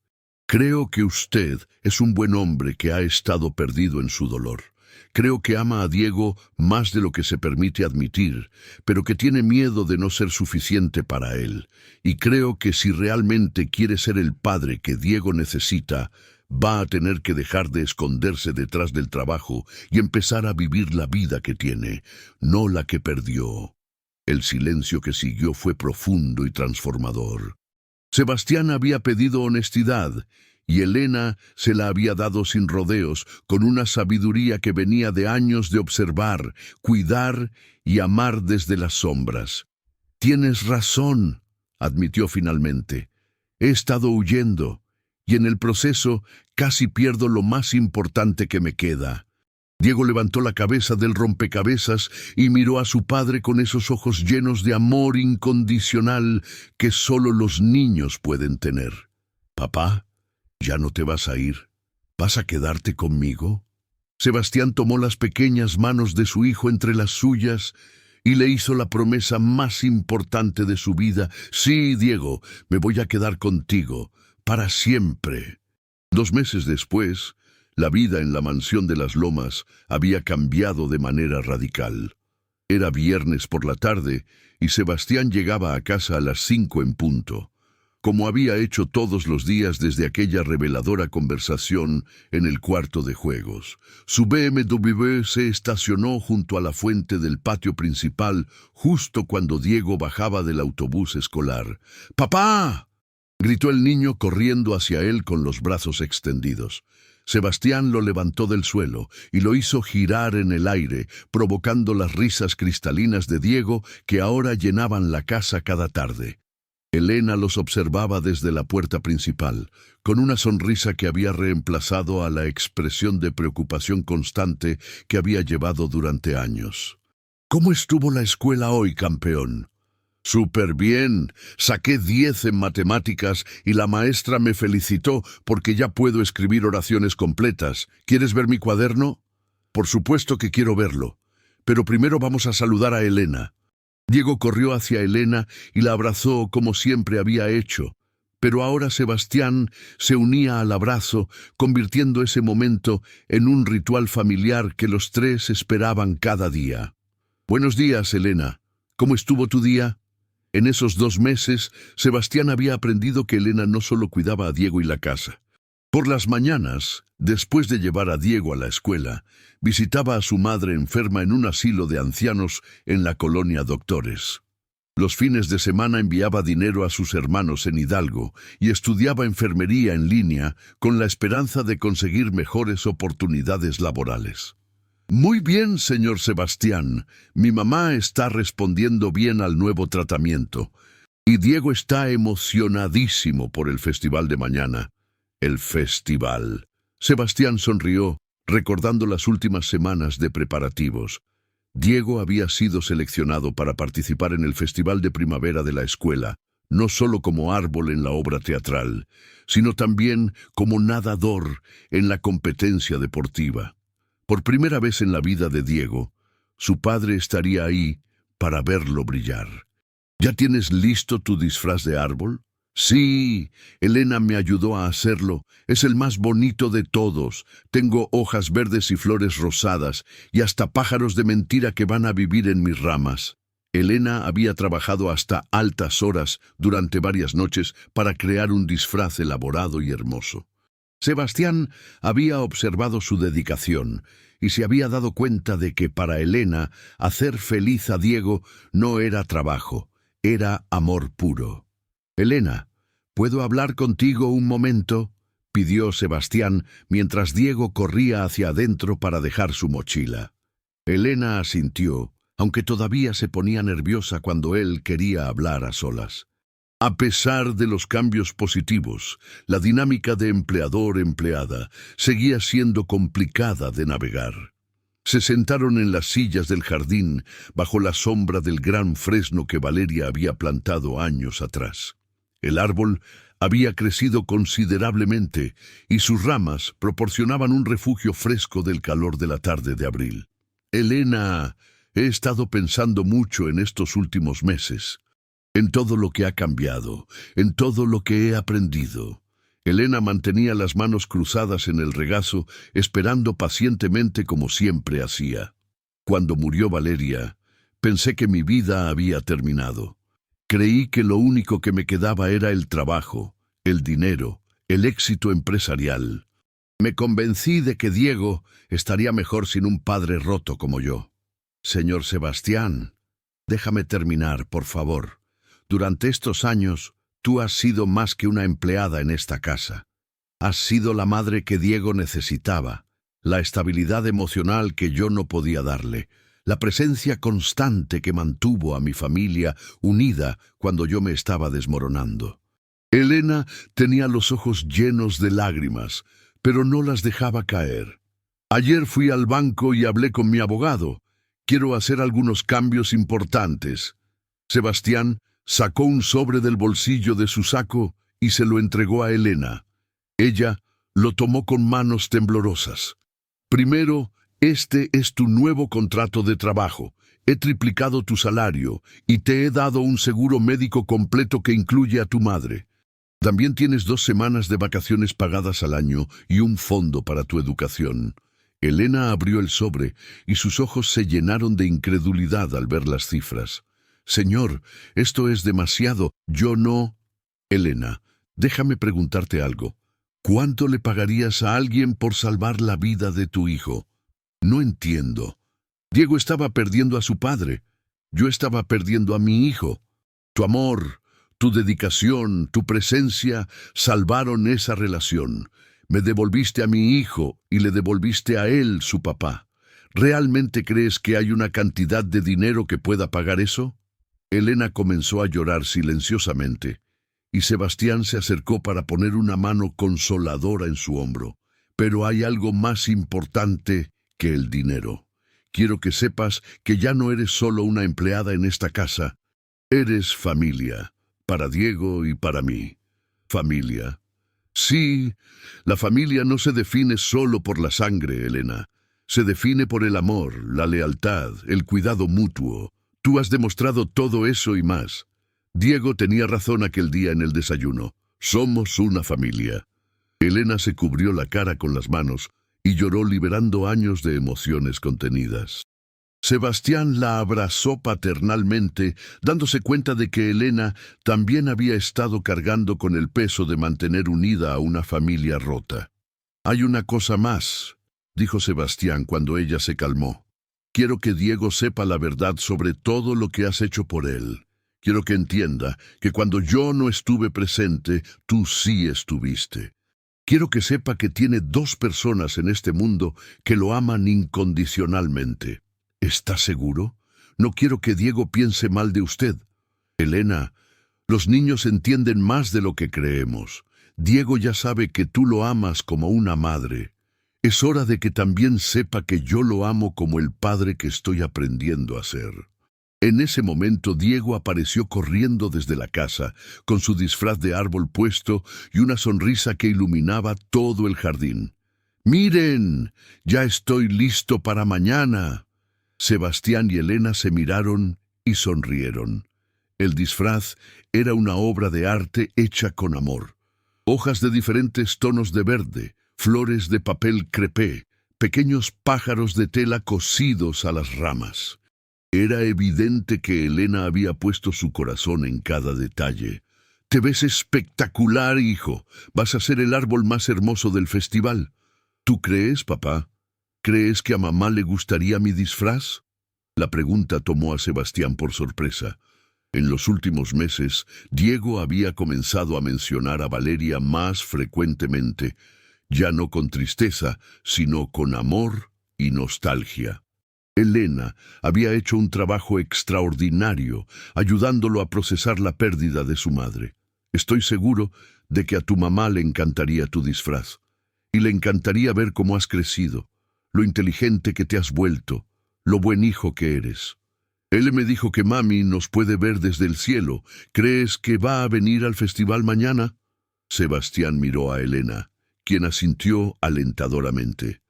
Creo que usted es un buen hombre que ha estado perdido en su dolor. Creo que ama a Diego más de lo que se permite admitir, pero que tiene miedo de no ser suficiente para él. Y creo que si realmente quiere ser el padre que Diego necesita, va a tener que dejar de esconderse detrás del trabajo y empezar a vivir la vida que tiene, no la que perdió. El silencio que siguió fue profundo y transformador. Sebastián había pedido honestidad, y Elena se la había dado sin rodeos, con una sabiduría que venía de años de observar, cuidar y amar desde las sombras. «Tienes razón», admitió finalmente. «He estado huyendo, y en el proceso casi pierdo lo más importante que me queda». Diego levantó la cabeza del rompecabezas y miró a su padre con esos ojos llenos de amor incondicional que solo los niños pueden tener. «Papá, ¿ya no te vas a ir? ¿Vas a quedarte conmigo?» Sebastián tomó las pequeñas manos de su hijo entre las suyas y le hizo la promesa más importante de su vida. «Sí, Diego, me voy a quedar contigo, para siempre». 2 meses después, la vida en la mansión de las Lomas había cambiado de manera radical. Era viernes por la tarde y Sebastián llegaba a casa a las 5 en punto, como había hecho todos los días desde aquella reveladora conversación en el cuarto de juegos. Su BMW se estacionó junto a la fuente del patio principal justo cuando Diego bajaba del autobús escolar. «¡Papá!», gritó el niño corriendo hacia él con los brazos extendidos. Sebastián lo levantó del suelo y lo hizo girar en el aire, provocando las risas cristalinas de Diego que ahora llenaban la casa cada tarde. Elena los observaba desde la puerta principal, con una sonrisa que había reemplazado a la expresión de preocupación constante que había llevado durante años. «¿Cómo estuvo la escuela hoy, campeón?» «Súper bien. Saqué 10 en matemáticas y la maestra me felicitó porque ya puedo escribir oraciones completas. ¿Quieres ver mi cuaderno?» «Por supuesto que quiero verlo. Pero primero vamos a saludar a Elena». Diego corrió hacia Elena y la abrazó como siempre había hecho. Pero ahora Sebastián se unía al abrazo, convirtiendo ese momento en un ritual familiar que los tres esperaban cada día. «Buenos días, Elena. ¿Cómo estuvo tu día?» En esos 2 meses, Sebastián había aprendido que Elena no solo cuidaba a Diego y la casa. Por las mañanas, después de llevar a Diego a la escuela, visitaba a su madre enferma en un asilo de ancianos en la colonia Doctores. Los fines de semana enviaba dinero a sus hermanos en Hidalgo y estudiaba enfermería en línea con la esperanza de conseguir mejores oportunidades laborales. «Muy bien, señor Sebastián. Mi mamá está respondiendo bien al nuevo tratamiento. Y Diego está emocionadísimo por el festival de mañana». «El festival». Sebastián sonrió, recordando las últimas semanas de preparativos. Diego había sido seleccionado para participar en el festival de primavera de la escuela, no solo como árbol en la obra teatral, sino también como nadador en la competencia deportiva. Por primera vez en la vida de Diego, su padre estaría ahí para verlo brillar. «¿Ya tienes listo tu disfraz de árbol?» «Sí, Elena me ayudó a hacerlo. Es el más bonito de todos. Tengo hojas verdes y flores rosadas, y hasta pájaros de mentira que van a vivir en mis ramas». Elena había trabajado hasta altas horas durante varias noches para crear un disfraz elaborado y hermoso. Sebastián había observado su dedicación y se había dado cuenta de que para Elena hacer feliz a Diego no era trabajo, era amor puro. «Elena, ¿puedo hablar contigo un momento?», pidió Sebastián mientras Diego corría hacia adentro para dejar su mochila. Elena asintió, aunque todavía se ponía nerviosa cuando él quería hablar a solas. A pesar de los cambios positivos, la dinámica de empleador-empleada seguía siendo complicada de navegar. Se sentaron en las sillas del jardín bajo la sombra del gran fresno que Valeria había plantado años atrás. El árbol había crecido considerablemente y sus ramas proporcionaban un refugio fresco del calor de la tarde de abril. Elena, he estado pensando mucho en estos últimos meses, en todo lo que ha cambiado, en todo lo que he aprendido. Elena mantenía las manos cruzadas en el regazo, esperando pacientemente como siempre hacía. Cuando murió Valeria, pensé que mi vida había terminado. Creí que lo único que me quedaba era el trabajo, el dinero, el éxito empresarial. Me convencí de que Diego estaría mejor sin un padre roto como yo. Señor Sebastián, déjame terminar, por favor. Durante estos años, tú has sido más que una empleada en esta casa. Has sido la madre que Diego necesitaba, la estabilidad emocional que yo no podía darle, la presencia constante que mantuvo a mi familia unida cuando yo me estaba desmoronando. Elena tenía los ojos llenos de lágrimas, pero no las dejaba caer. Ayer fui al banco y hablé con mi abogado. Quiero hacer algunos cambios importantes. Sebastián sacó un sobre del bolsillo de su saco y se lo entregó a Elena. Ella lo tomó con manos temblorosas. Primero, este es tu nuevo contrato de trabajo. He triplicado tu salario y te he dado un seguro médico completo que incluye a tu madre. También tienes 2 semanas de vacaciones pagadas al año y un fondo para tu educación. Elena abrió el sobre y sus ojos se llenaron de incredulidad al ver las cifras. Señor, esto es demasiado. Yo no... Elena, déjame preguntarte algo. ¿Cuánto le pagarías a alguien por salvar la vida de tu hijo? No entiendo. Diego estaba perdiendo a su padre. Yo estaba perdiendo a mi hijo. Tu amor, tu dedicación, tu presencia salvaron esa relación. Me devolviste a mi hijo y le devolviste a él su papá. ¿Realmente crees que hay una cantidad de dinero que pueda pagar eso? Elena comenzó a llorar silenciosamente, y Sebastián se acercó para poner una mano consoladora en su hombro. Pero hay algo más importante que el dinero. Quiero que sepas que ya no eres solo una empleada en esta casa. Eres familia, para Diego y para mí. Familia. Sí, la familia no se define solo por la sangre, Elena. Se define por el amor, la lealtad, el cuidado mutuo. Tú has demostrado todo eso y más. Diego tenía razón aquel día en el desayuno. Somos una familia. Elena se cubrió la cara con las manos y lloró liberando años de emociones contenidas. Sebastián la abrazó paternalmente, dándose cuenta de que Elena también había estado cargando con el peso de mantener unida a una familia rota. «Hay una cosa más», dijo Sebastián cuando ella se calmó. «Quiero que Diego sepa la verdad sobre todo lo que has hecho por él. Quiero que entienda que cuando yo no estuve presente, tú sí estuviste. Quiero que sepa que tiene 2 personas en este mundo que lo aman incondicionalmente. ¿Está seguro? No quiero que Diego piense mal de usted. Elena, los niños entienden más de lo que creemos. Diego ya sabe que tú lo amas como una madre. Es hora de que también sepa que yo lo amo como el padre que estoy aprendiendo a ser». En ese momento Diego apareció corriendo desde la casa, con su disfraz de árbol puesto y una sonrisa que iluminaba todo el jardín. «¡Miren! Ya estoy listo para mañana». Sebastián y Elena se miraron y sonrieron. El disfraz era una obra de arte hecha con amor. Hojas de diferentes tonos de verde, flores de papel crepé, pequeños pájaros de tela cosidos a las ramas. Era evidente que Elena había puesto su corazón en cada detalle. «Te ves espectacular, hijo. Vas a ser el árbol más hermoso del festival». «¿Tú crees, papá? ¿Crees que a mamá le gustaría mi disfraz?» La pregunta tomó a Sebastián por sorpresa. En los últimos meses, Diego había comenzado a mencionar a Valeria más frecuentemente, ya no con tristeza, sino con amor y nostalgia. Elena había hecho un trabajo extraordinario, ayudándolo a procesar la pérdida de su madre. Estoy seguro de que a tu mamá le encantaría tu disfraz, y le encantaría ver cómo has crecido. lo inteligente que te has vuelto, lo buen hijo que eres. Él me dijo que mami nos puede ver desde el cielo. ¿Crees que va a venir al festival mañana? Sebastián miró a Elena, quien asintió alentadoramente.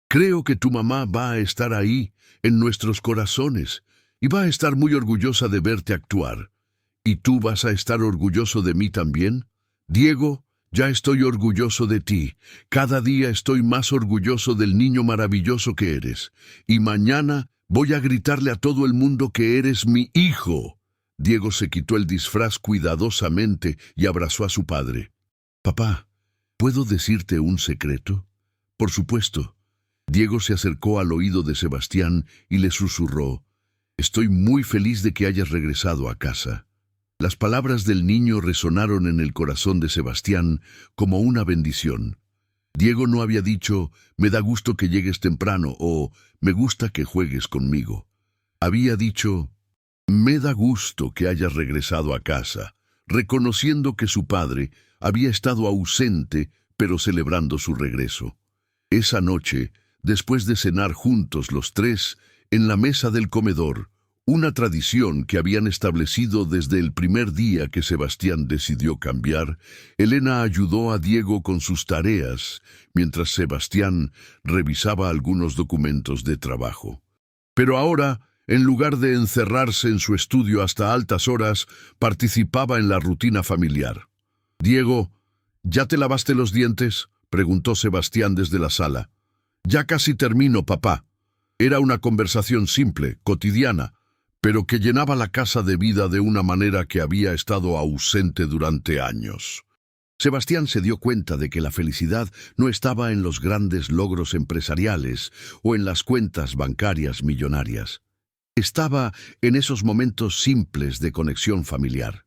Creo que tu mamá va a estar ahí, en nuestros corazones, y va a estar muy orgullosa de verte actuar. ¿Y tú vas a estar orgulloso de mí también? Diego, ya estoy orgulloso de ti. Cada día estoy más orgulloso del niño maravilloso que eres. Y mañana voy a gritarle a todo el mundo que eres mi hijo. Diego se quitó el disfraz cuidadosamente y abrazó a su padre. Papá, ¿puedo decirte un secreto? Por supuesto. Diego se acercó al oído de Sebastián y le susurró: Estoy muy feliz de que hayas regresado a casa. Las palabras del niño resonaron en el corazón de Sebastián como una bendición. Diego no había dicho, me da gusto que llegues temprano o me gusta que juegues conmigo. Había dicho, me da gusto que hayas regresado a casa, reconociendo que su padre había estado ausente, pero celebrando su regreso. Esa noche, después de cenar juntos los tres, en la mesa del comedor, una tradición que habían establecido desde el primer día que Sebastián decidió cambiar, Elena ayudó a Diego con sus tareas, mientras Sebastián revisaba algunos documentos de trabajo. Pero ahora, en lugar de encerrarse en su estudio hasta altas horas, participaba en la rutina familiar. «Diego, ¿ya te lavaste los dientes?», preguntó Sebastián desde la sala. «Ya casi termino, papá». Era una conversación simple, cotidiana, pero que llenaba la casa de vida de una manera que había estado ausente durante años. Sebastián se dio cuenta de que la felicidad no estaba en los grandes logros empresariales o en las cuentas bancarias millonarias. Estaba en esos momentos simples de conexión familiar.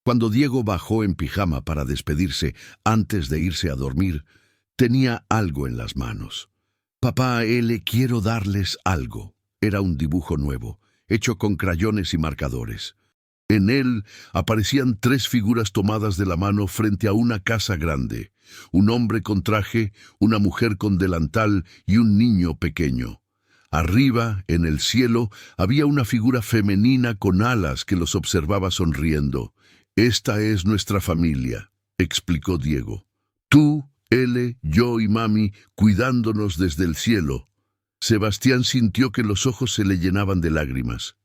Cuando Diego bajó en pijama para despedirse antes de irse a dormir, tenía algo en las manos. «Papá, quiero darles algo». Era un dibujo nuevo, hecho con crayones y marcadores. En él aparecían 3 figuras tomadas de la mano frente a una casa grande: un hombre con traje, una mujer con delantal y un niño pequeño. Arriba, en el cielo, había una figura femenina con alas que los observaba sonriendo. «Esta es nuestra familia», explicó Diego. «Tú, él, yo y mami cuidándonos desde el cielo». Sebastián sintió que los ojos se le llenaban de lágrimas.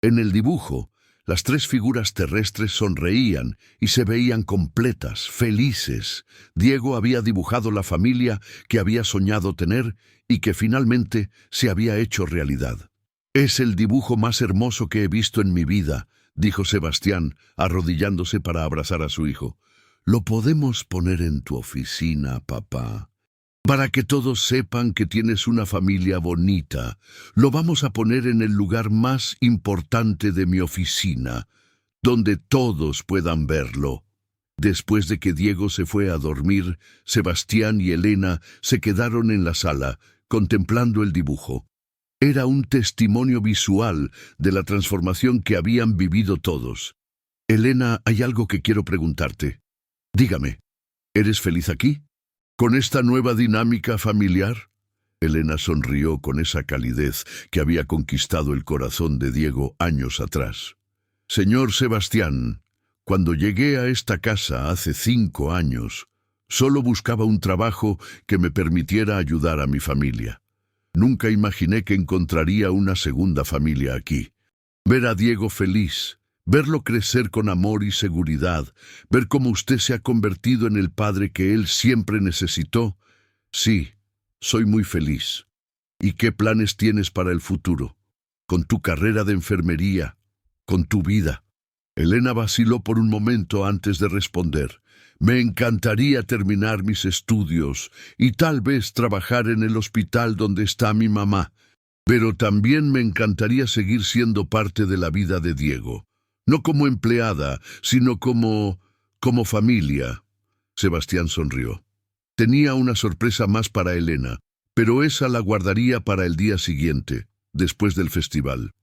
En el dibujo, las 3 figuras terrestres sonreían y se veían completas, felices. Diego había dibujado la familia que había soñado tener y que finalmente se había hecho realidad. «Es el dibujo más hermoso que he visto en mi vida», dijo Sebastián, arrodillándose para abrazar a su hijo. «Lo podemos poner en tu oficina, papá, para que todos sepan que tienes una familia bonita. Lo vamos a poner en el lugar más importante de mi oficina, donde todos puedan verlo». Después de que Diego se fue a dormir, Sebastián y Elena se quedaron en la sala, contemplando el dibujo. Era un testimonio visual de la transformación que habían vivido todos. «Elena, hay algo que quiero preguntarte. Dígame, ¿eres feliz aquí? ¿Con esta nueva dinámica familiar?» Elena sonrió con esa calidez que había conquistado el corazón de Diego años atrás. «Señor Sebastián, cuando llegué a esta casa hace 5 años, solo buscaba un trabajo que me permitiera ayudar a mi familia. Nunca imaginé que encontraría una segunda familia aquí. Ver a Diego feliz, verlo crecer con amor y seguridad, ver cómo usted se ha convertido en el padre que él siempre necesitó. Sí, soy muy feliz. ¿Y qué planes tienes para el futuro? Con tu carrera de enfermería, con tu vida». Elena vaciló por un momento antes de responder. «Me encantaría terminar mis estudios y tal vez trabajar en el hospital donde está mi mamá. Pero también me encantaría seguir siendo parte de la vida de Diego. No como empleada, sino como familia». Sebastián sonrió. Tenía una sorpresa más para Elena, pero esa la guardaría para el día siguiente, después del festival.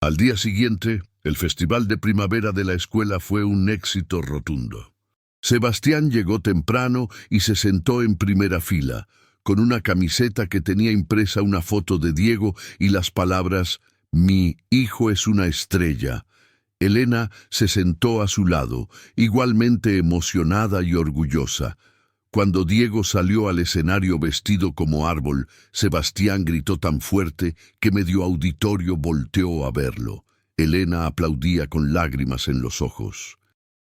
Al día siguiente, el festival de primavera de la escuela fue un éxito rotundo. Sebastián llegó temprano y se sentó en primera fila, con una camiseta que tenía impresa una foto de Diego y las palabras «Mi hijo es una estrella». Elena se sentó a su lado, igualmente emocionada y orgullosa. Cuando Diego salió al escenario vestido como árbol, Sebastián gritó tan fuerte que medio auditorio volteó a verlo. Elena aplaudía con lágrimas en los ojos.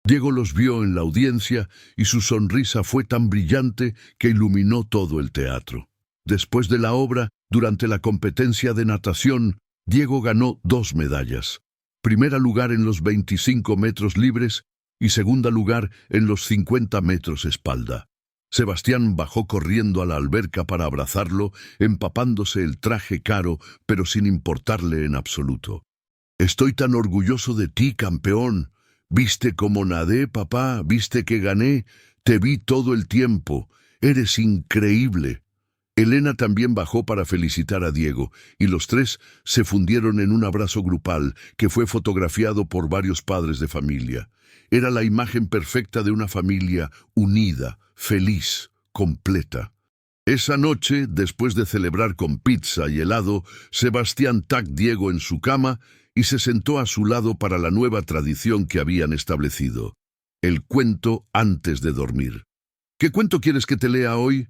Diego los vio en la audiencia y su sonrisa fue tan brillante que iluminó todo el teatro. Después de la obra, durante la competencia de natación, Diego ganó 2 medallas. Primera lugar en los 25 metros libres y segunda lugar en los 50 metros espalda. Sebastián bajó corriendo a la alberca para abrazarlo, empapándose el traje caro, pero sin importarle en absoluto. «Estoy tan orgulloso de ti, campeón. ¿Viste cómo nadé, papá? ¿Viste que gané? Te vi todo el tiempo. Eres increíble». Elena también bajó para felicitar a Diego, y los tres se fundieron en un abrazo grupal que fue fotografiado por varios padres de familia. Era la imagen perfecta de una familia unida, feliz, completa. Esa noche, después de celebrar con pizza y helado, Sebastián tacó a Diego en su cama y se sentó a su lado para la nueva tradición que habían establecido: el cuento antes de dormir. ¿Qué cuento quieres que te lea hoy?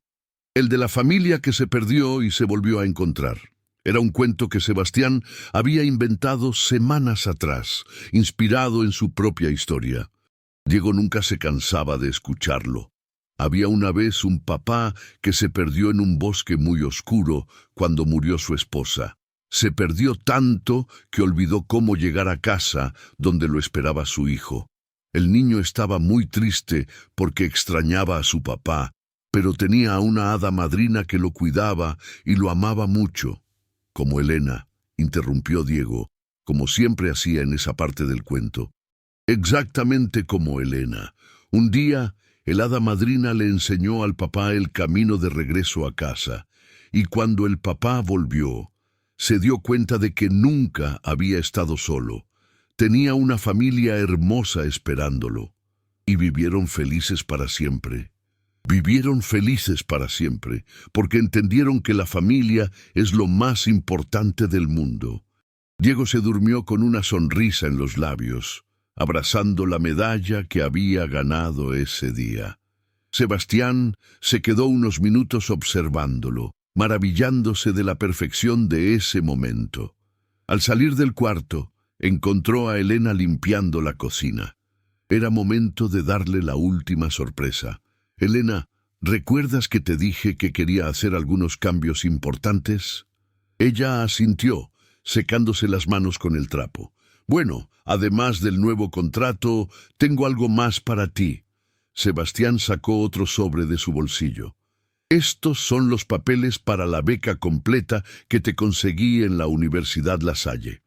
El de la familia que se perdió y se volvió a encontrar. Era un cuento que Sebastián había inventado semanas atrás, inspirado en su propia historia. Diego nunca se cansaba de escucharlo. Había una vez un papá que se perdió en un bosque muy oscuro cuando murió su esposa. Se perdió tanto que olvidó cómo llegar a casa donde lo esperaba su hijo. El niño estaba muy triste porque extrañaba a su papá, pero tenía a una hada madrina que lo cuidaba y lo amaba mucho. Como Elena, interrumpió Diego, como siempre hacía en esa parte del cuento. Exactamente como Elena. Un día, el hada madrina le enseñó al papá el camino de regreso a casa, y cuando el papá volvió, se dio cuenta de que nunca había estado solo. Tenía una familia hermosa esperándolo, y vivieron felices para siempre. Vivieron felices para siempre, porque entendieron que la familia es lo más importante del mundo. Diego se durmió con una sonrisa en los labios, abrazando la medalla que había ganado ese día. Sebastián se quedó unos minutos observándolo, maravillándose de la perfección de ese momento. Al salir del cuarto, encontró a Elena limpiando la cocina. Era momento de darle la última sorpresa. «Elena, ¿recuerdas que te dije que quería hacer algunos cambios importantes?» Ella asintió, secándose las manos con el trapo. «Bueno, además del nuevo contrato, tengo algo más para ti». Sebastián sacó otro sobre de su bolsillo. «Estos son los papeles para la beca completa que te conseguí en la Universidad La Salle.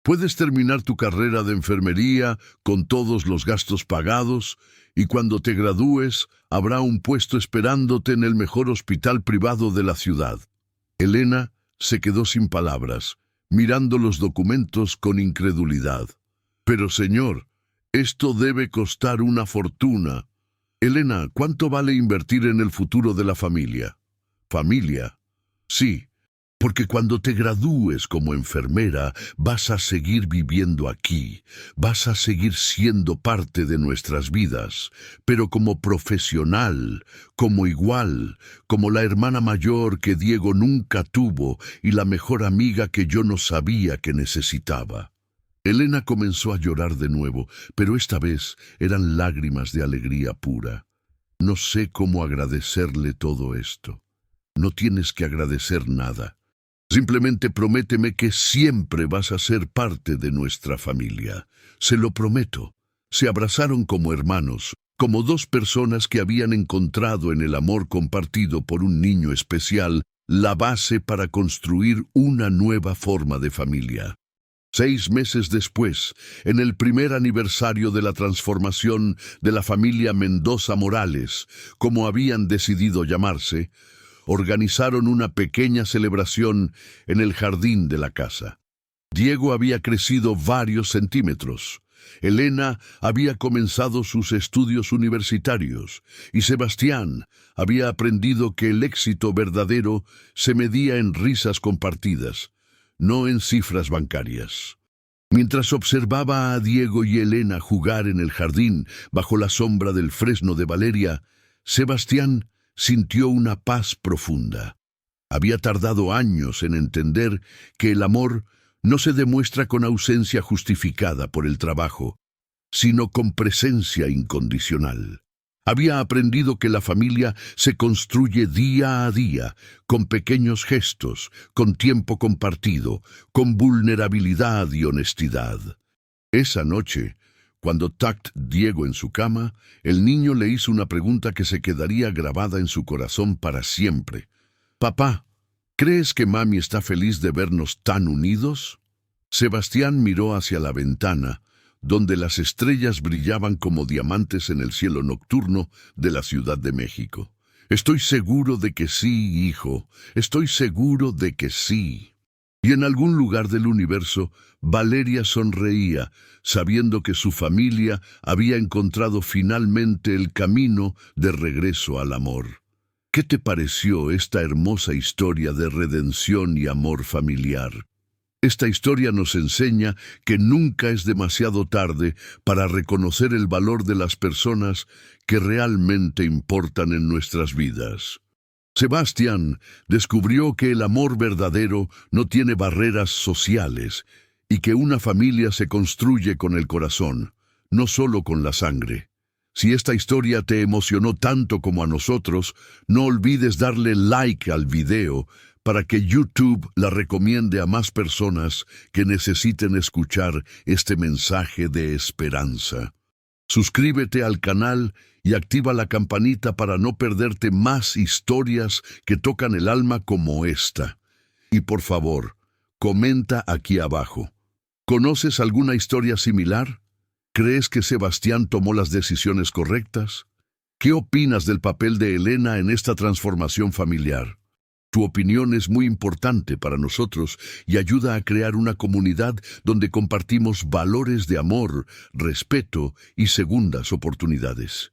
Puedes terminar tu carrera de enfermería con todos los gastos pagados, y cuando te gradúes habrá un puesto esperándote en el mejor hospital privado de la ciudad». Elena se quedó sin palabras, mirando los documentos con incredulidad. «Pero señor, esto debe costar una fortuna». «Elena, ¿cuánto vale invertir en el futuro de la familia?» «¿Familia?» «Sí. Porque cuando te gradúes como enfermera, vas a seguir viviendo aquí, vas a seguir siendo parte de nuestras vidas, pero como profesional, como igual, como la hermana mayor que Diego nunca tuvo y la mejor amiga que yo no sabía que necesitaba». Elena comenzó a llorar de nuevo, pero esta vez eran lágrimas de alegría pura. «No sé cómo agradecerle todo esto». «No tienes que agradecer nada. Simplemente prométeme que siempre vas a ser parte de nuestra familia. Se lo prometo». Se abrazaron como hermanos, como dos personas que habían encontrado en el amor compartido por un niño especial la base para construir una nueva forma de familia. 6 meses después, en el primer aniversario de la transformación de la familia Mendoza Morales, como habían decidido llamarse, organizaron una pequeña celebración en el jardín de la casa. Diego había crecido varios centímetros. Elena había comenzado sus estudios universitarios y Sebastián había aprendido que el éxito verdadero se medía en risas compartidas, no en cifras bancarias. Mientras observaba a Diego y Elena jugar en el jardín bajo la sombra del fresno de Valeria, Sebastián sintió una paz profunda. Había tardado años en entender que el amor no se demuestra con ausencia justificada por el trabajo, sino con presencia incondicional. Había aprendido que la familia se construye día a día, con pequeños gestos, con tiempo compartido, con vulnerabilidad y honestidad. Esa noche, cuando tucked Diego en su cama, el niño le hizo una pregunta que se quedaría grabada en su corazón para siempre. «Papá, ¿crees que mami está feliz de vernos tan unidos?» Sebastián miró hacia la ventana, donde las estrellas brillaban como diamantes en el cielo nocturno de la Ciudad de México. «Estoy seguro de que sí, hijo, estoy seguro de que sí». Y en algún lugar del universo, Valeria sonreía, sabiendo que su familia había encontrado finalmente el camino de regreso al amor. ¿Qué te pareció esta hermosa historia de redención y amor familiar? Esta historia nos enseña que nunca es demasiado tarde para reconocer el valor de las personas que realmente importan en nuestras vidas. Sebastián descubrió que el amor verdadero no tiene barreras sociales y que una familia se construye con el corazón, no solo con la sangre. Si esta historia te emocionó tanto como a nosotros, no olvides darle like al video para que YouTube la recomiende a más personas que necesiten escuchar este mensaje de esperanza. Suscríbete al canal y activa la campanita para no perderte más historias que tocan el alma como esta. Y por favor, comenta aquí abajo. ¿Conoces alguna historia similar? ¿Crees que Sebastián tomó las decisiones correctas? ¿Qué opinas del papel de Elena en esta transformación familiar? Tu opinión es muy importante para nosotros y ayuda a crear una comunidad donde compartimos valores de amor, respeto y segundas oportunidades.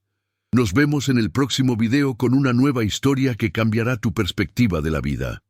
Nos vemos en el próximo video con una nueva historia que cambiará tu perspectiva de la vida.